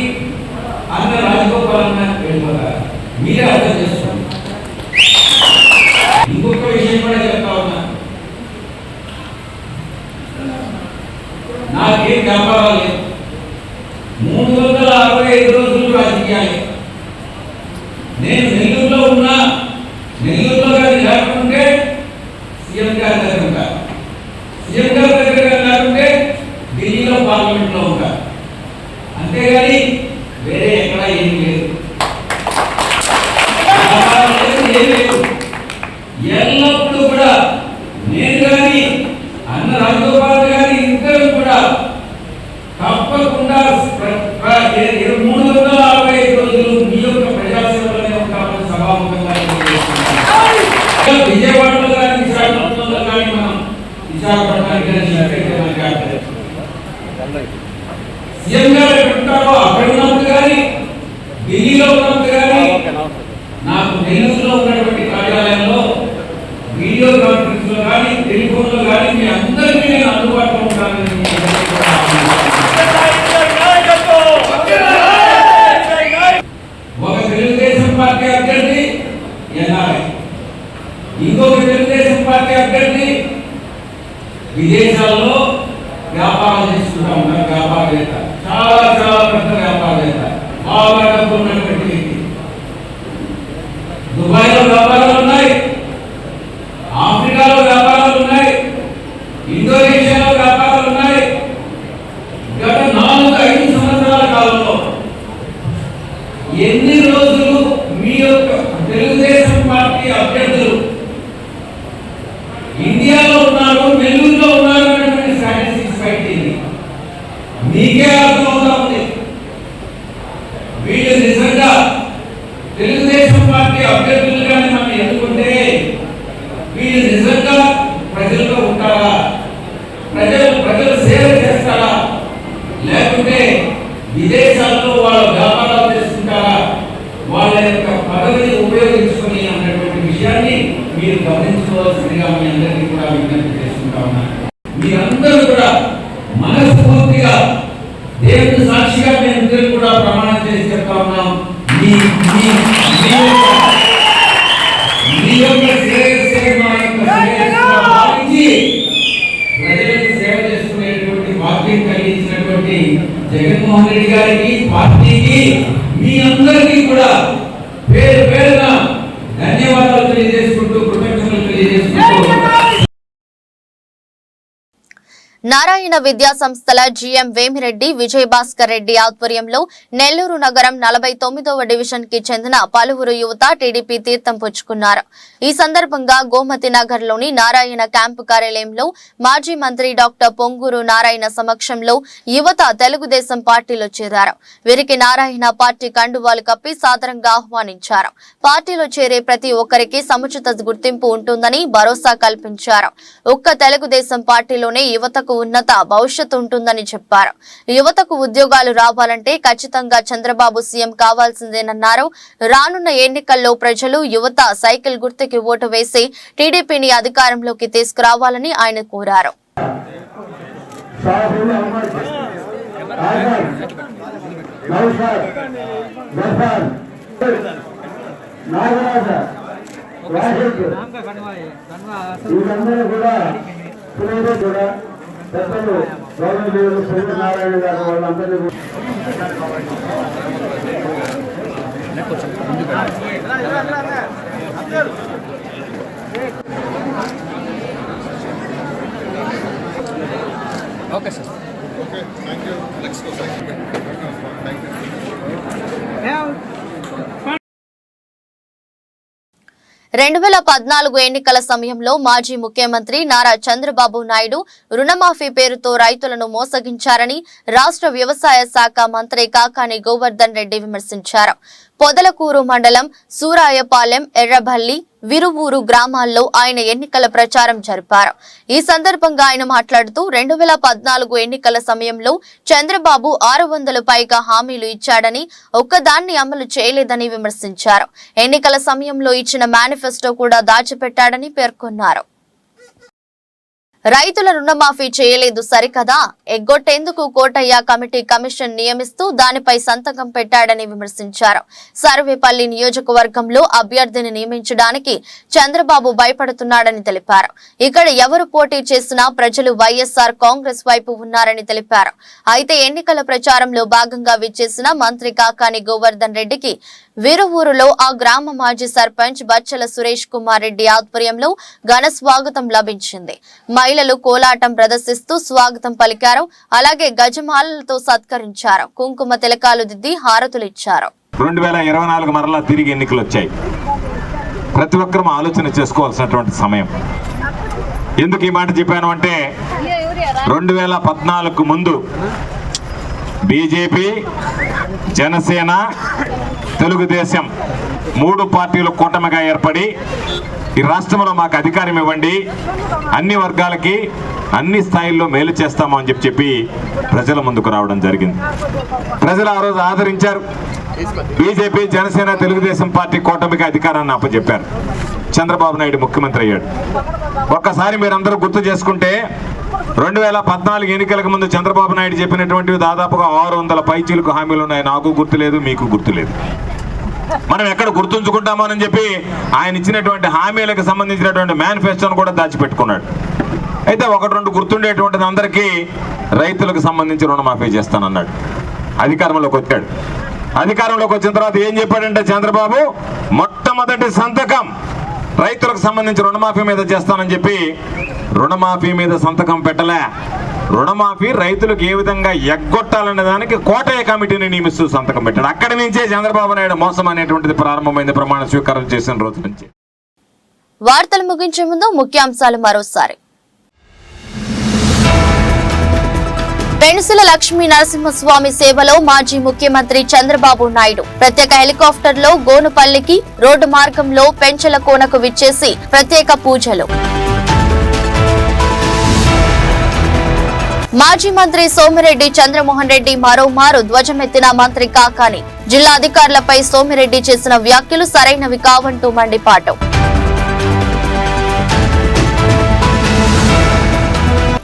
Speaker 9: అన్న రాజగోపాల్ అన్న వెళ్ళిపోతారా? మీరే అర్థం చేసుకోండి. ఇంకొక విషయం కూడా చెప్తా ఉన్నా, నాకేం వ్యాపారాలు లేవు. 365 రోజులు రాజకీయాలే. నేను నెల్లూరులో ఉన్నా, నెల్లూరులో కానీ లేకుంటే సీఎం గారి దగ్గర ఉంటా, సీఎం గారి దగ్గర లేకుంటే ఢిల్లీలో పార్లమెంట్లో ఉంటా. అంతేగాని వేరే ఎక్కడ ఏం లేదు, ఏం లేదు. ఎల్లప్పుడూ కూడా నేను కానీ అన్న రాజగోపాల్ గారి ఇద్దరు కూడా తప్పకుండా 365 రోజులు మీ యొక్క ప్రజాసేవలోనే ఉంటామని సభాముఖంగా విజయవాడలో కానీ విశాఖపట్నంలో కానీ మనం విశాఖపట్నానికి సీఎం గారు ఎక్కడుంటారో అక్కడ ఉన్నప్పుడు కానీ ఢిల్లీలో ఉన్నప్పుడు కానీ నాకు నెల్లూరులో ఉన్నటువంటి కార్యాలయంలో వీడియో కాన్ఫరెన్స్ లో కానీ టెలిఫోన్ లో కానీ మీ అందరికీ నేను అందుబాటులో ఉంటానని ఒక తెలుగుదేశం పార్టీ అభ్యర్థి ఎన్ఆర్ఐ, ఇంకొక తెలుగుదేశం పార్టీ అభ్యర్థి విదేశాల్లో వ్యాపారం చేసుకుంటా ఉంటారు. వ్యాపారవేత్త, చాలా చాలా పెద్ద వ్యాపారవేత్త, బాగా డబ్బు ఉన్నటువంటి వ్యక్తి. దుబాయ్లో వ్యాపారాలు ఉన్నాయి, ఆఫ్రికాలో వ్యాపారాలు ఉన్నాయి, ఇండోనేషియాలో వ్యాపారాలు ఉన్నాయి. గత 4-5 సంవత్సరాల కాలంలో ఎన్ని రోజులు మీ యొక్క తెలుగుదేశం పార్టీ అభ్యర్థులు ఇండియాలో ఉన్నారు, నెల్లూరులో ఉన్నారు అనేటువంటి స్టాటిస్టిక్స్ బయటింది. మీకే అర్థమవుతా ఉంది వీళ్ళు నిజంగా తెలుగుదేశం పార్టీ అభ్యర్థులుగానే మనం ఎన్నుకుంటే వీళ్ళు నిజంగా ప్రజల్లో ఉంటారా, ప్రజలు సేవ చేస్తారా, లేకుంటే విదేశాల్లో వాళ్ళ వ్యాపారాలు చేసుకుంటారా, వాళ్ళ యొక్క పదవిని ఉపయోగించుకొని అన్నటువంటి విషయాన్ని మీరు గమనించుకోవాల్సిందిగా మీ అందరికీ కూడా విజ్ఞప్తి చేసుకుంటా ఉన్నారు. మీరందరూ కూడా మనస్ఫూర్తిగా దేవుని సాక్షిగా మేము కూడా ప్రమాణం చేసి చెప్తా ఉన్నాం, మీ యొక్క ప్రజలకు సేవ చేసుకునేటువంటి భాగ్యం కలిగించినటువంటి జగన్మోహన్ రెడ్డి గారికి, పార్టీకి, మీ అందరికీ కూడా పేరు పేరున ధన్యవాదాలు తెలియజేసుకుంటూ, కృతజ్ఞతలు తెలియజేసుకుంటూ
Speaker 1: నారాయణ విద్యా సంస్థల జీఎం వేమిరెడ్డి విజయభాస్కర్ రెడ్డి ఆధ్వర్యంలో నెల్లూరు నగరం 49వ డివిజన్ కి చెందిన పలువురు యువత టీడీపీ తీర్థం పుచ్చుకున్నారు. ఈ సందర్భంగా గోమతి నగర్ లోని నారాయణ క్యాంపు కార్యాలయంలో మాజీ మంత్రి డాక్టర్ పొంగూరు నారాయణ సమక్షంలో యువత తెలుగుదేశం పార్టీలో చేరారు. వీరికి నారాయణ పార్టీ కండువాలు కప్పి సాదరంగా ఆహ్వానించారు. పార్టీలో చేరే ప్రతి ఒక్కరికి సముచిత గుర్తింపు ఉంటుందని భరోసా కల్పించారు. ఒక్క తెలుగుదేశం పార్టీలోనే యువతకు ఉన్నత భవిష్యత్తు ఉంటుందని చెప్పారు. యువతకు ఉద్యోగాలు రావాలంటే ఖచ్చితంగా చంద్రబాబు సీఎం కావాల్సిందేనన్నారు. రానున్న ఎన్నికల్లో ప్రజలు యువత సైకిల్ గుర్తుకి ఓటు వేసి టీడీపీని అధికారంలోకి తీసుకురావాలని ఆయన కోరారు.
Speaker 8: పెద్దలు గౌరవనీయులు సూర్యనారాయణ గారు వాళ్ళందరినీ
Speaker 3: ఓకే సార్.
Speaker 1: 2014 ఎన్నికల సమయంలో మాజీ ముఖ్యమంత్రి నారా చంద్రబాబు నాయుడు రుణమాఫీ పేరుతో రైతులను మోసగించారని రాష్ట్ర వ్యవసాయ శాఖ మంత్రి కాకాని గోవర్ధన్ రెడ్డి విమర్శించారు. పొదలకూరు మండలం సూరాయపాలెం, ఎర్రబల్లి, విరువూరు గ్రామాల్లో ఆయన ఎన్నికల ప్రచారం జరిపారు. ఈ సందర్భంగా ఆయన మాట్లాడుతూ 2014 ఎన్నికల సమయంలో చంద్రబాబు 600 పైగా హామీలు ఇచ్చాడని, ఒక్కదాన్ని అమలు చేయలేదని విమర్శించారు. ఎన్నికల సమయంలో ఇచ్చిన మేనిఫెస్టో కూడా దాచిపెట్టాడని పేర్కొన్నారు. రైతుల రుణమాఫీ చేయలేదు సరికదా, ఎగ్గొట్టేందుకు కోటయ్య కమిటీ కమిషన్ నియమిస్తూ దానిపై సంతకం పెట్టాడని విమర్శించారు. సర్వేపల్లి నియోజకవర్గంలో అభ్యర్థిని నియమించడానికి చంద్రబాబు భయపడుతున్నాడని తెలిపారు. ఇక్కడ ఎవరు పోటీ చేసినా ప్రజలు వైఎస్ఆర్ కాంగ్రెస్ వైపు ఉన్నారని తెలిపారు. అయితే ఎన్నికల ప్రచారంలో భాగంగా విచ్చేసిన మంత్రి కాకాని గోవర్ధన్ రెడ్డికి విరువూరులో ఆ గ్రామ మాజీ సర్పంచ్ బచ్చల సురేష్ కుమార్ రెడ్డి ఆధ్వర్యంలో ఘన స్వాగతం లభించింది. మహిళలు కోలాటం ప్రదర్శిస్తూ స్వాగతం పలికారు. అలాగే గజమాలలతో సత్కరించారు. కుంకుమ తిలకాలు దిద్ది హారతులిచ్చారు.
Speaker 4: 2024 మరలా తిరిగి ఎన్నికలు వచ్చాయి. ప్రతి ఒక్కరూ ఆలోచన చేసుకోవాల్సినటువంటి సమయం. ఎందుకు ఈ మాట చెప్పాను అంటే 2014 ముందు బీజేపీ, జనసేన, తెలుగుదేశం 3 పార్టీలు కూటమిగా ఏర్పడి ఈ రాష్ట్రంలో మాకు అధికారం ఇవ్వండి, అన్ని వర్గాలకి అన్ని స్థాయిల్లో మేలు చేస్తాము అని చెప్పి ప్రజల ముందుకు రావడం జరిగింది. ప్రజలు ఆ రోజు ఆదరించారు. బీజేపీ, జనసేన, తెలుగుదేశం పార్టీ కూటమికి అధికారాన్ని అప్పచెప్పారు. చంద్రబాబు నాయుడు ముఖ్యమంత్రి అయ్యాడు. ఒక్కసారి మీరందరూ గుర్తు చేసుకుంటే 2014 ఎన్నికలకు ముందు చంద్రబాబు నాయుడు చెప్పినటువంటి దాదాపుగా 600 పైచీలకు హామీలు ఉన్నాయి. నాకు గుర్తులేదు, మీకు గుర్తులేదు. మనం ఎక్కడ గుర్తుంచుకుంటామోనని చెప్పి ఆయన ఇచ్చినటువంటి హామీలకు సంబంధించినటువంటి మేనిఫెస్టోను కూడా దాచిపెట్టుకున్నాడు. అయితే 1-2 గుర్తుండేటువంటిది అందరికీ రైతులకు సంబంధించి రుణమాఫీ చేస్తానన్నాడు. అధికారంలోకి వచ్చాడు. అధికారంలోకి వచ్చిన తర్వాత ఏం చెప్పాడంటే చంద్రబాబు మొట్టమొదటి సంతకం రైతులకు సంబంధించి రుణమాఫీ మీద చేస్తానని చెప్పి రుణమాఫీ మీద సంతకం పెట్టలే. రుణమాఫీ రైతులకు ఏ విధంగా ఎగ్గొట్టాలనే దానికి కోటయ్య కమిటీని నియమిస్తూ సంతకం పెట్టాడు. అక్కడి నుంచే చంద్రబాబు నాయుడు మోసం అనేటువంటిది ప్రారంభమైంది ప్రమాణ స్వీకారం చేసిన రోజు నుంచి.
Speaker 1: వార్తలు ముగించే ముందు ముఖ్యాంశాలు మరోసారి. పెనుసుల లక్ష్మీ నరసింహస్వామి సేవలో మాజీ ముఖ్యమంత్రి చంద్రబాబు నాయుడు ప్రత్యేక హెలికాప్టర్లో గోనుపల్లికి, రోడ్డు మార్గంలో పెంచల కోనకు విచ్చేసి ప్రత్యేక పూజలు. మాజీ మంత్రి సోమిరెడ్డి చంద్రమోహన్ రెడ్డి మరోమారు ధ్వజమెత్తిన మంత్రి కాకాని. జిల్లా అధికారులపై సోమిరెడ్డి చేసిన వ్యాఖ్యలు సరైనవి కావంటూ మండిపాటు.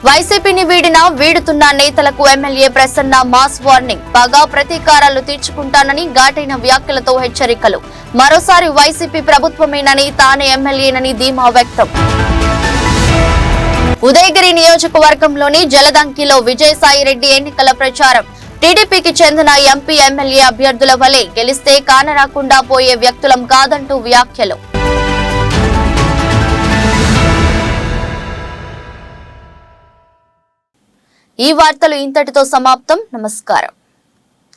Speaker 1: వైసీపీని వీడుతున్న నేతలకు ఎమ్మెల్యే ప్రసన్న మాస్ వార్నింగ్. పగా ప్రతీకారాలు తీర్చుకుంటానని ఘాటైన వ్యాఖ్యలతో హెచ్చరికలు. మరోసారి వైసీపీ ప్రభుత్వమేనని, తానే ఎమ్మెల్యేనని ధీమా వ్యక్తం. ఉదయగిరి నియోజకవర్గంలోని జలదంకిలో విజయసాయిరెడ్డి ఎన్నికల ప్రచారం. టీడీపీకి చెందిన ఎంపీ, ఎమ్మెల్యే అభ్యర్థుల వలె గెలిస్తే కానరాకుండా పోయే వ్యక్తులం కాదంటూ వ్యాఖ్యలు. ఈ వార్తలు ఇంతటితో సమాప్తం. నమస్కారం.